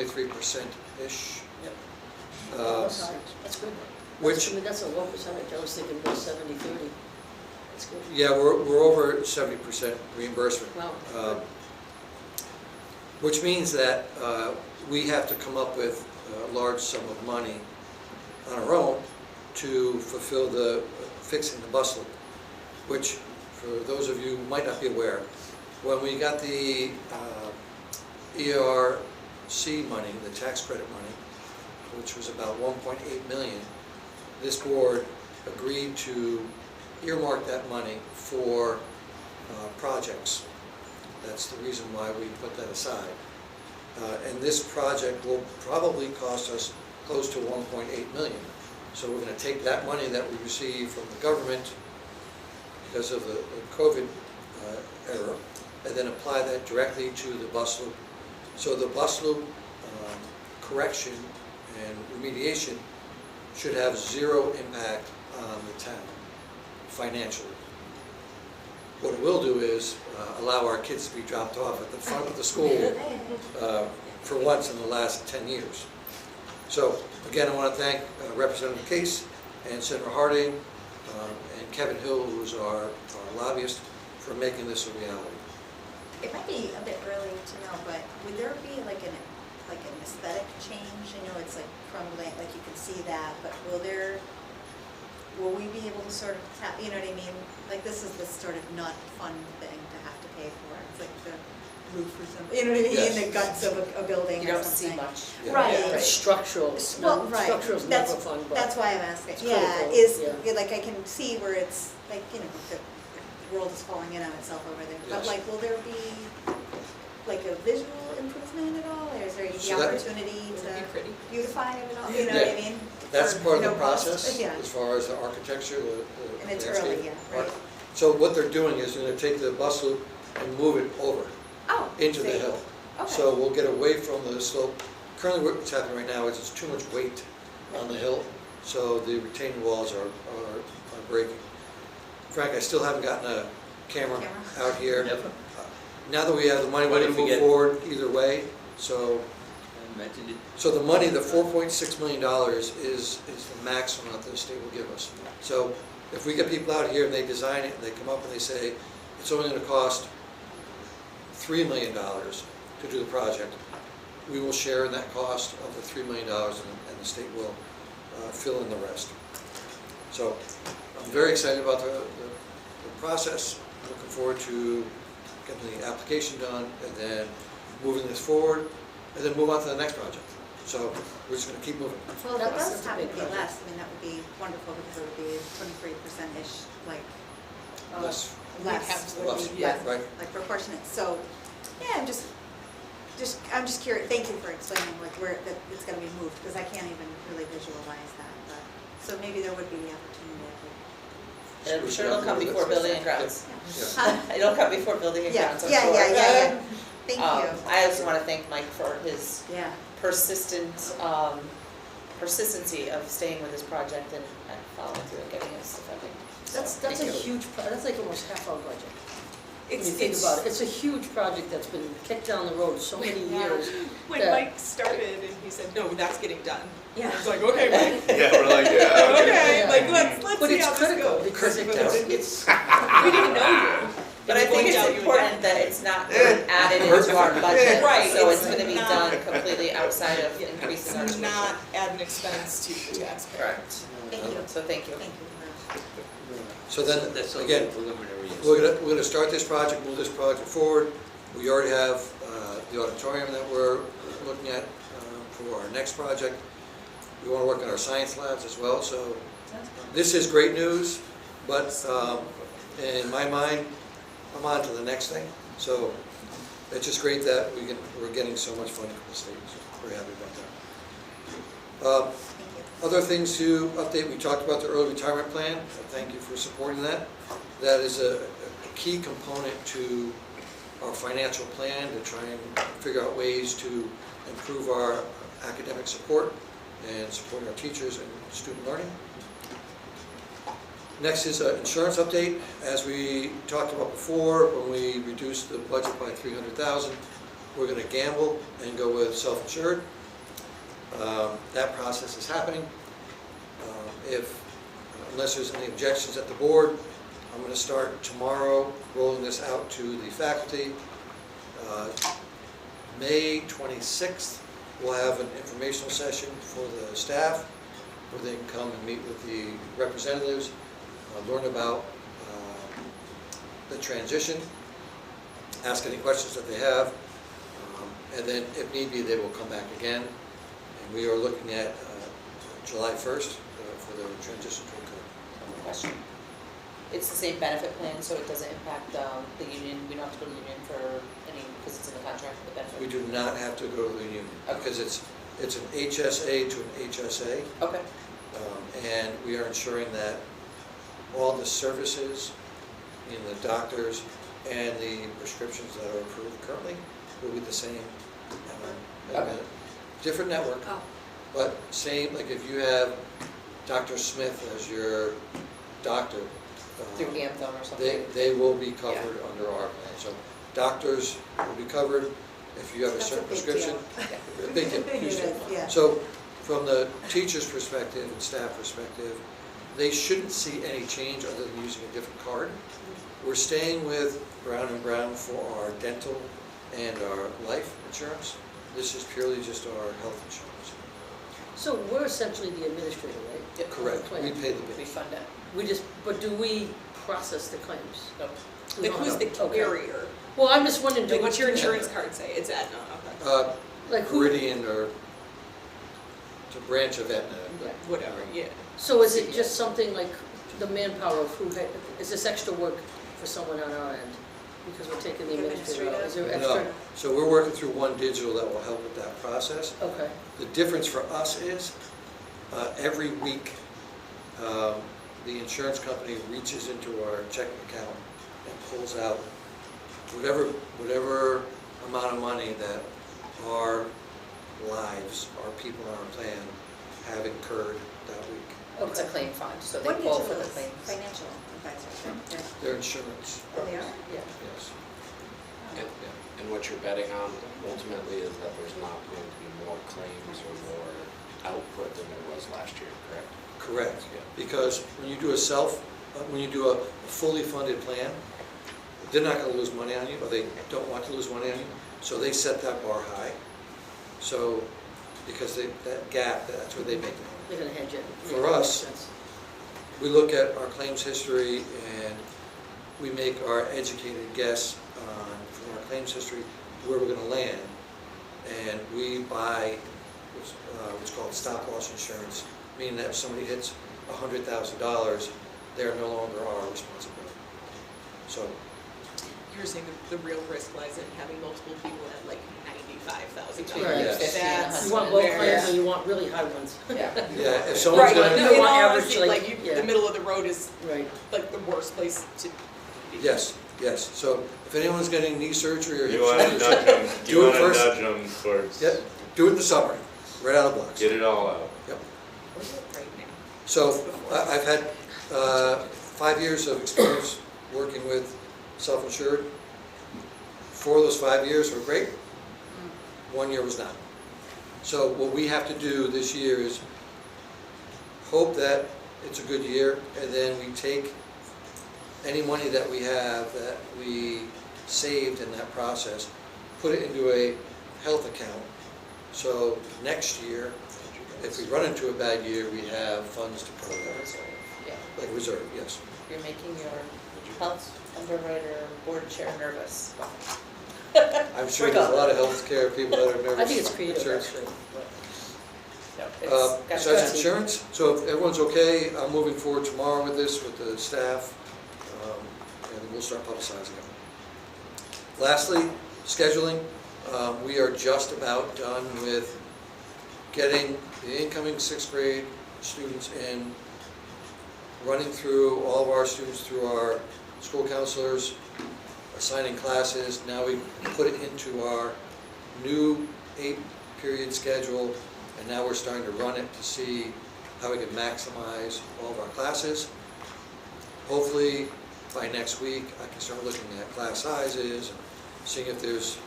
23%-ish. Yep. That's good. Which, I mean, that's a low percentage. I was thinking more 70-30. That's good. yeah, we're over 70% reimbursement. Wow. Which means that we have to come up with a large sum of money on our own to fulfill the fixing the bus loop, which, for those of you who might not be aware, when we got the ERC money, the tax credit money, which was about $1.8 million, this board agreed to earmark that money for projects. That's the reason why we put that aside. And this project will probably cost us close to $1.8 million. So we're going to take that money that we receive from the government because of the COVID era, and then apply that directly to the bus loop. So the bus loop correction and remediation should have zero impact on the town financially. What it will do is allow our kids to be dropped off at the front of the school for once in the last 10 years. So again, I want to thank Representative Case and Senator Harding and Kevin Hill, who's our lobbyist, for making this a reality. It might be a bit early to know, but would there be like an aesthetic change? I know it's like crumbling, like you can see that, but will we be able to sort of tap, you know what I mean? Like this is this sort of not fun thing to have to pay for. It's like the roof or something, you know what I mean? Yes. The guts of a building You or don't see something. much. Yeah. Right. It's structural, Well, right. structural's That's- never fun, but. That's why I'm asking. It's Yeah, critical, yeah. like I can see where it's like, you know, the world is falling in on itself over there. But Yes. like, will there be like a visual improvement at all? Or is there the So that- opportunity Would it be to pretty? beautify it at all? You know what I Yeah. mean? That's For part of no the cost? process, Yeah. as far as the architecture, the And it's landscape early, yeah, part. right. So what they're doing is they're going to take the bus loop and move it over Oh. into the see. hill. Okay. So we'll get away from the slope. Currently what's happening right now is it's too much weight on the hill, so the retaining walls are breaking. Frank, I still haven't gotten a camera out here. Never. Now that we have the money, we're What going if to we move get- forward either way. So I mentioned it. So the money, the $4.6 million is the maximum that the state will give us. So if we get people out here and they design it and they come up and they say, it's only going to cost $3 million to do the project, we will share in that cost of the $3 million and the state will fill in the rest. So I'm very excited about the process. Looking forward to getting the application done and then moving this forward and then move on to the next project. So we're just going to keep moving. Well, that That's does a happen big to be project. less. I mean, that would be wonderful because it would be 23%-ish, like, Less. less. Absolutely, would be yeah. Right. like proportionate. So, yeah, I'm just curious. Thank you for explaining like where that it's going to be moved because I can't even really visualize that. But so maybe there would be the opportunity. I'm sure it'll come before building and grounds. Yeah. It'll come before building and Yeah, grounds, I'm yeah, sure. yeah. Thank you. I also want to thank Mike for his Yeah. persistency of staying with this project and following through and getting us to funding. So, That's thank a you. huge, that's like almost half our budget. When you It's, think about it, it's a huge project that's been kicked down the road so many years. When that- Mike started and he said, no, that's getting done. Yeah. I was like, okay, Mike, Yeah, we're like, yeah, okay, Yeah. like, let's But see it's how this critical goes. because Critic it's, We didn't know you. But I think it's important that it's not added Hurts into our budget, Right, so it's it's gonna be not- done completely outside of Yeah, increasing our it's tuition. not add an expense to the taxpayer. Correct. Thank you. So thank you. Thank you. So then, That's all again, preliminary. we're going to start this project, move this project forward. We already have the auditorium that we're looking at for our next project. We want to work on our science labs as well. So this is great news, but in my mind, I'm on to the next thing. So it's just great that we're getting so much funding from the state. So very happy about that. Other things to update, we talked about the early retirement plan. Thank you for supporting that. That is a key component to our financial plan to try and figure out ways to improve our academic support and supporting our teachers and student learning. Next is an insurance update. As we talked about before, when we reduced the budget by $300,000, we're going to gamble and go with self-insured. That process is happening. Unless there's any objections at the board, I'm going to start tomorrow rolling this out to the faculty. May 26th, we'll have an informational session for the staff where they can come and meet with the representatives, learn about the transition, ask any questions that they have, and then if need be, they will come back again. And we are looking at July 1st for the transition to occur. One question. It's the same benefit plan, so it doesn't impact the union, we don't have to go to the union for any, because it's in the contract with the benefit? We do not have to go to the union Okay. because it's an HSA to an HSA. Okay, And we are ensuring that all the services in the doctors and the prescriptions that are approved currently will be the same. Okay. Different network, Oh. but same, like if you have Dr. Smith as your doctor Through Anthem or something? They will be covered under our plan. So doctors will be covered if you have a That's a certain big prescription. deal. Big deal, It huge is, deal. yeah. So from the teacher's perspective and staff perspective, they shouldn't see any change other than using a different card. We're staying with Brown & Brown for our dental and our life insurance. This is purely just our health insurance. So we're essentially the administrator, right? Yep. Correct, Plan. we pay the We bills. fund it. We just, but do we process the claims? Nope. We Like don't who's the know. Okay. carrier? Well, I'm just wondering, do Like we? what's your insurance card say? It's Aetna, okay. Like who? Meridian or it's a branch of Aetna. but, Whatever, yeah. So is it just something like the manpower of who, is this extra work for someone on our end? Because we're taking the administrator out, is there extra? No, so we're working through One Digital that will help with that process. Okay, The difference for us is, every week, the insurance company reaches into our checking account and pulls out whatever amount of money that our lives, our people on our plan have incurred that week. It's a claim fund, so they What pull digital for the is claims. financial advisors? Their insurance, Oh, they are? yeah. yes. And, Yeah. and what you're betting on ultimately is that there's not going to be more claims or more output than there was last year, correct? Correct, Yeah. because when you do a fully funded plan, they're not gonna lose money on you, or they don't want to lose money on you, so they set that bar high. So, because that gap, that's where they make the money. They're gonna hedge it. For Yeah, that us, makes sense. We look at our claims history and we make our educated guess on, from our claims history, where we're gonna land. And we buy what's called stop loss insurance, meaning that if somebody hits $100,000, they're no longer our responsibility. So, You're saying the real risk lies in having multiple people at like $95,000. Between Right. Yes. 50 and That's 100. You want low where- claims or you want really high ones? Yeah. yeah, if someone's Right, gonna, no, You in want all average, honesty, like, like you, yeah. the middle of the road is Right. like the worst place to be. yes, so if anyone's getting knee surgery or hip You wanna surgery, nudge them, do you it wanna first. nudge them towards, Yep, do it in the summer, right out of the blocks. get it all out. Right now. So I've had 5 years of experience working with self-insured. 4 of those 5 years were great, 1 year was not. So what we have to do this year is hope that it's a good year, and then we take any money that we have that we saved in that process, put it into a health account. So next year, if we run into a bad year, we have funds to cover that. Yeah, Like reserve, yes. you're making your health underwriter board chair nervous. I'm sure there's a lot of healthcare people that are nervous. I think it's creative, Sure. actually. No, So it's that's got to insurance. So if everyone's okay, I'm moving forward tomorrow with this, with the staff, and we'll start publicizing it. Lastly, scheduling. We are just about done with getting the incoming 6th grade students in, running through all of our students through our school counselors, assigning classes. Now we put it into our new 8-period schedule, and now we're starting to run it to see how we can maximize all of our classes. Hopefully, by next week, I can start looking at class sizes and seeing if there's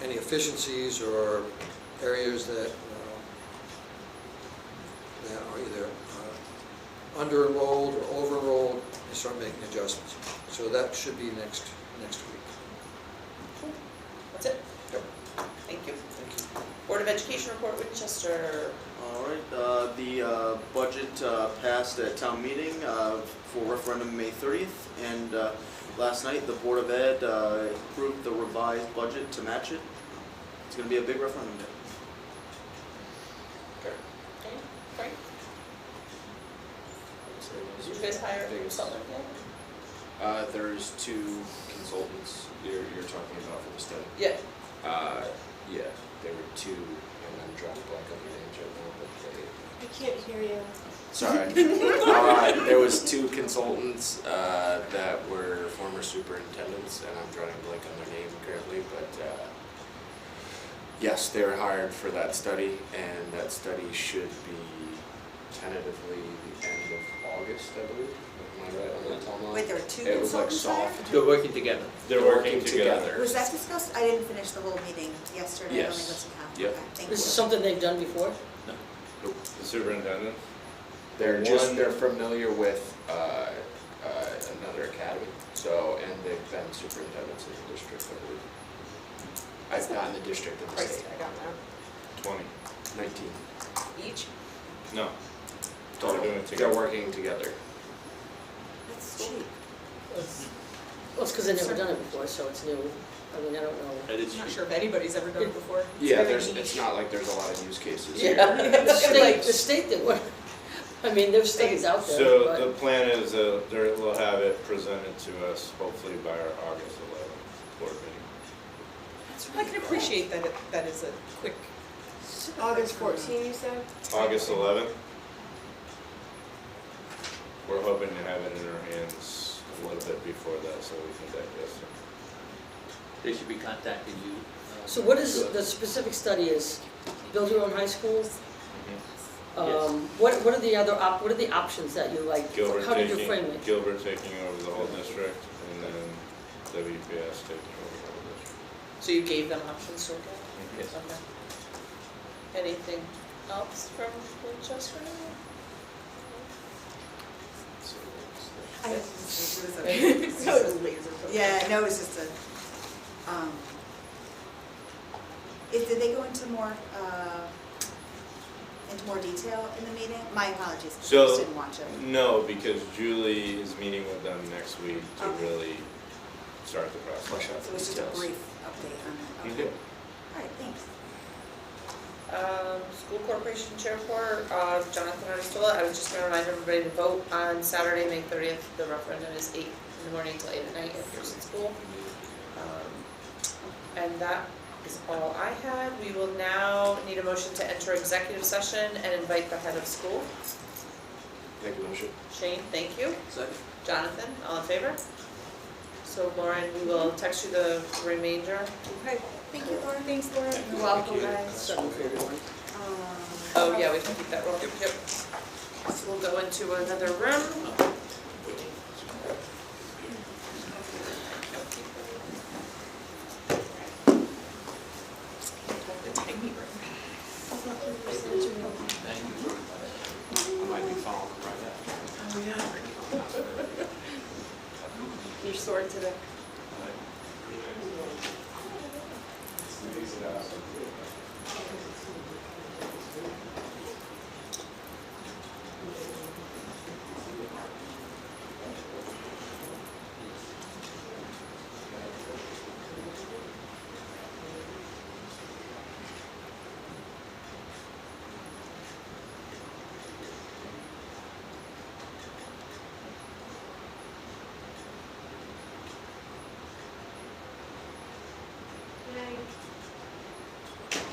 any efficiencies or areas that that are either under-enrolled or over-enrolled, and start making adjustments. So that should be next week. That's it? Yep. Thank you. Thank you. Board of Education report, Winchester. All right, the budget passed at town meeting for referendum May 30th, and last night the Board of Ed approved the revised budget to match it. It's going to be a big referendum day. Okay, great. Did you guys hire a consultant yet? There's 2 consultants you're talking about for the study. Yeah. Yeah, there were 2, and I'm drawing a blank on the names right now, but I can't hear you. sorry. There was 2 consultants that were former superintendents, and I'm drawing a blank on their name currently, but yes, they were hired for that study, and that study should be tentatively the end of August, I believe. Am I right on that, Tom? two It was like consultants hired? soft. They're working together. They're working together. Was that discussed? I didn't finish the whole meeting yesterday, I only Yes. listened to half. Yep. Okay, thank This is you. something they've done before? The superintendent? They're One- they're familiar with another academy, so, and they've been superintendents in the district, I believe. I've not in the district in the Price state. tag on that. 20. 19. Each? No. Total. They're doing it They're together. working together. That's cheap. Well, it's because they've never done it before, so it's new. I mean, I don't know. And it's I'm not sure if anybody's ever done it before. It's Yeah, very it's niche. not like there's a lot of use cases Yeah, here. the state did one. I mean, there's studies out there, So but. the plan is we'll have it presented to us hopefully by our August 11th board meeting. I can appreciate that that is a quick. August 14, you said? August 11th. We're hoping to have it in our hands a little bit before that so we can digest it. They should be contacting you. So what is, the specific study is, build your own high school? Yes. What are the other, what are the options that you like, Gilbert how did you frame it? Gilbert taking over the whole district and then WPS taking over the whole district. So you gave them options to look at? Yes. Okay. Anything else from Winchester? I it was a- So it was laser focused. Yeah, no, it was just a, did they go into more detail in the meeting? My apologies, I So- just didn't watch it. No, because Julie is meeting with them next week to Okay. really start the process. Flush out So the it was just a details. brief update on that. Okay. All right, thanks. School Corporation Chair report, Jonathan already stole it. I was just gonna remind everybody to vote on Saturday, May 30th. The referendum is 8 in the morning till 8 at night at Pearson School. And that is all I had. We will now need a motion to enter executive session and invite the head of school. Make a motion. Shane, thank you. Second. Jonathan, all in favor? So Lauren, we will text you the remainder. Okay, thank you, Lauren. Thanks, Lauren. You're welcome, you. guys. 7:41. Oh, yeah, we can keep that roll. Yep. So we'll go into another room. The tiny room. Thank you very much. I might be following right after. Your sword today. Right.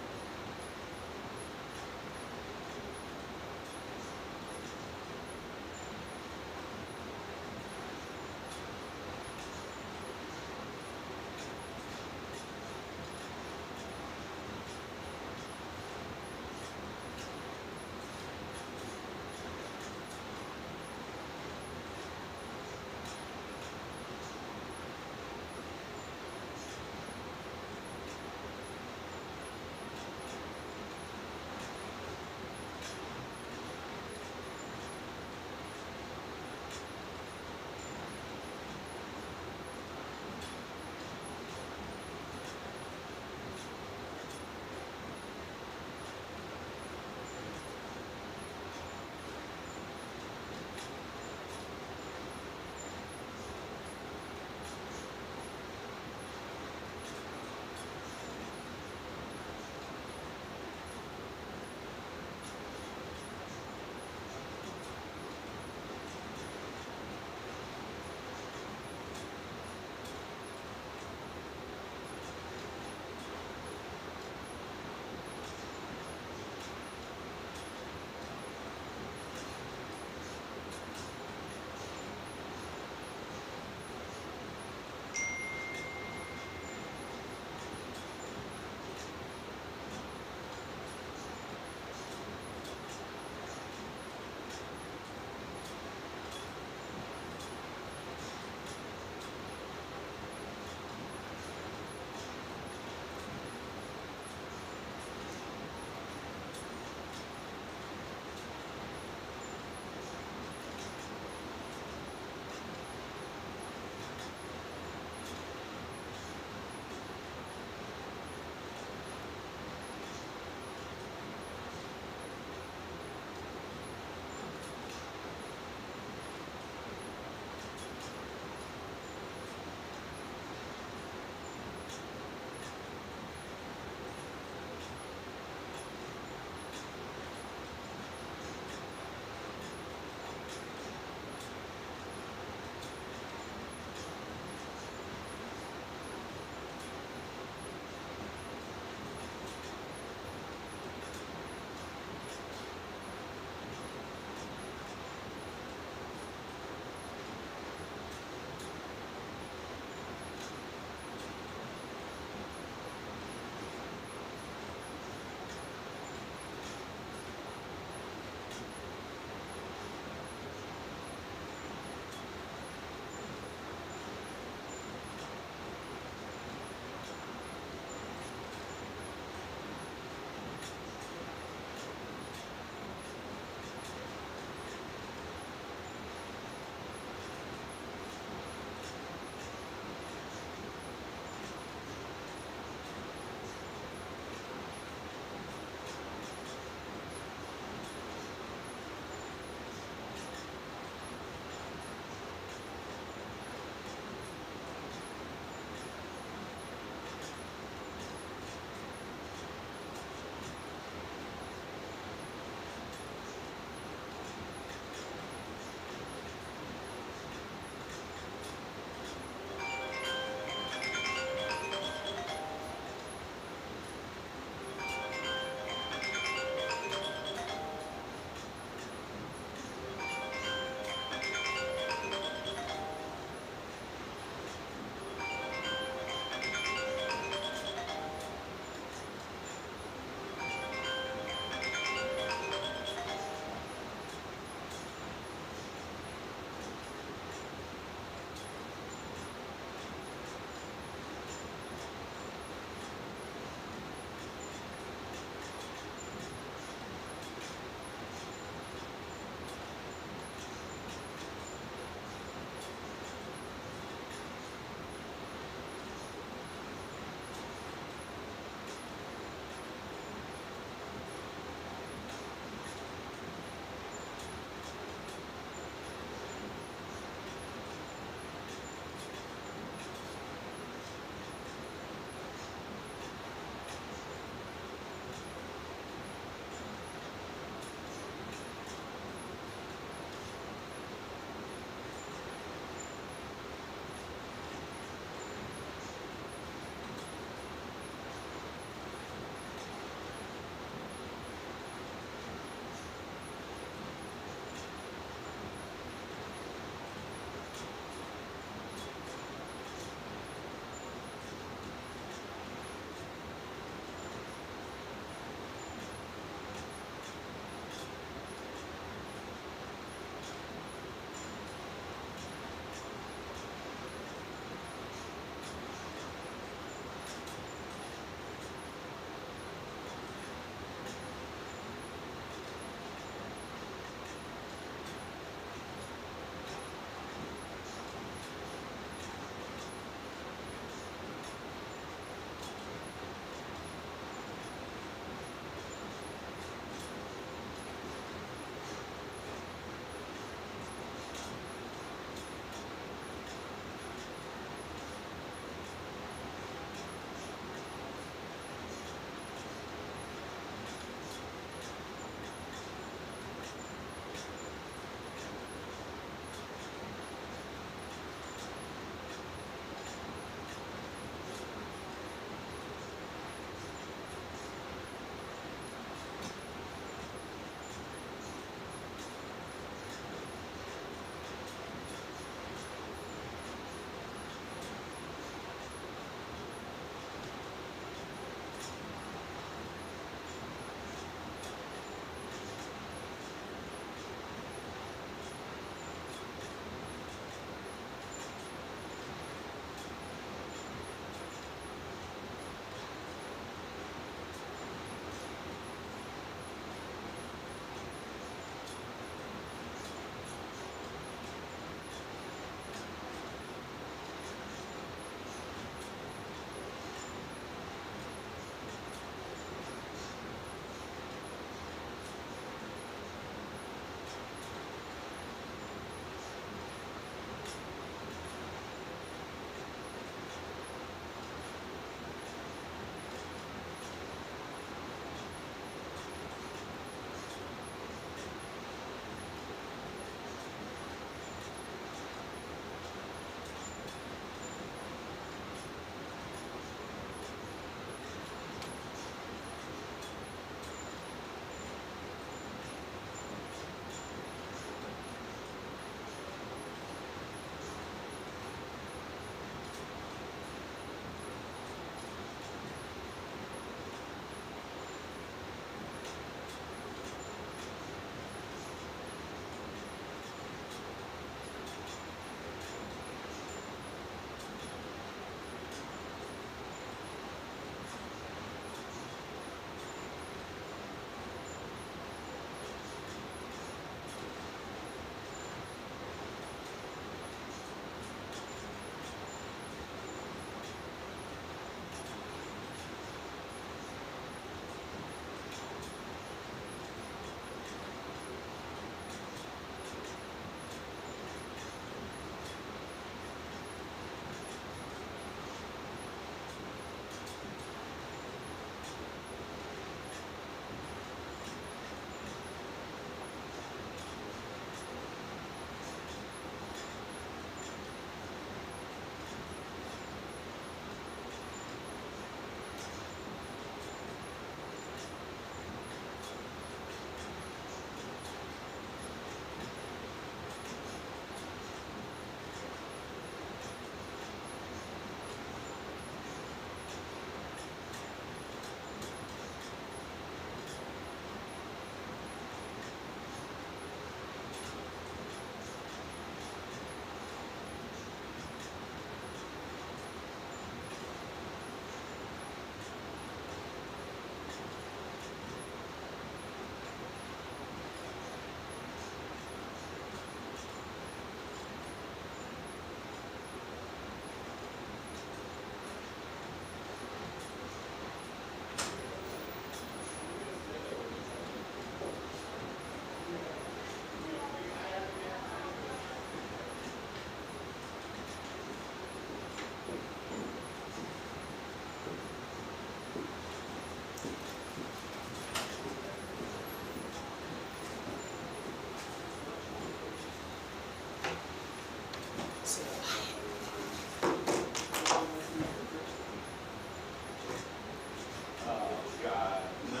Oh, God, no,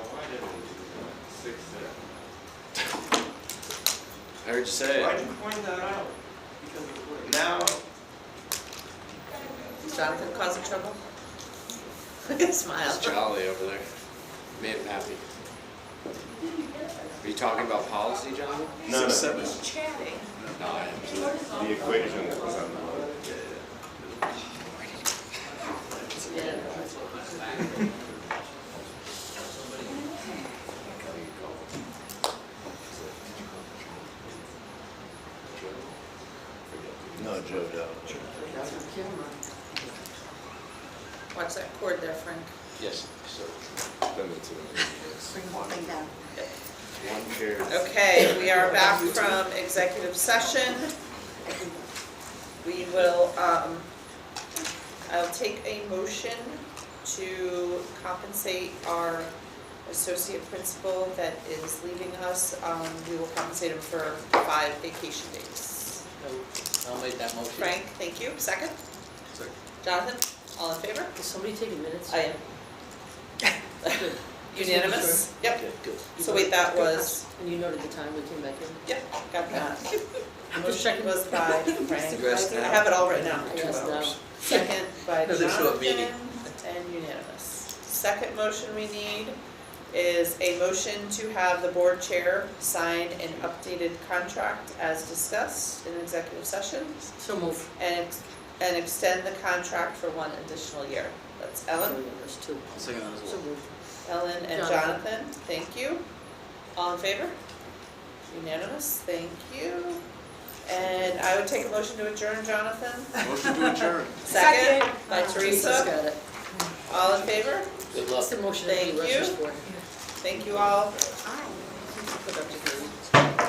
why did we do that? 6 I heard you say Why'd it. you point that out? Now, Jonathan causing trouble? Look at smile. It's jolly over there. Made him happy. Are you talking about policy, John? no, He's chatting. No, I am. the equation that was on the board. No, Joe, Watch that cord there, Frank. Yes, sir. Send it to me. Bring the whole thing down. One chair. Okay, we are back from executive session. We will, I'll take a motion to compensate our associate principal that is leaving us. We will compensate him for 5 vacation days. I'll make that motion. Frank, thank you. Second? Second. Jonathan, all in favor? Is somebody taking minutes? I am. Good. Unanimous? Yep. Good, good. So wait, that was, And you noted the time we came back in? yep, got that. I'm just checking. Was by Frank. You guys I have it all right now. Yes, now. Second by Another short meeting. Jonathan, and unanimous. Second motion we need is a motion to have the board chair sign an updated contract as discussed in executive session So move. and extend the contract for 1 additional year. That's Ellen, There's 2. I'll second that as So well. move. Ellen and Jonathan. Jonathan, thank you. All in favor? Unanimous, thank you. And I would take a motion to adjourn, Jonathan. Motion to adjourn. Second by Teresa's Teresa, got it. all in favor? Good What's luck. the motion that he Thank rushes you. for? Thank you all. Aye.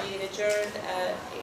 Meeting adjourned at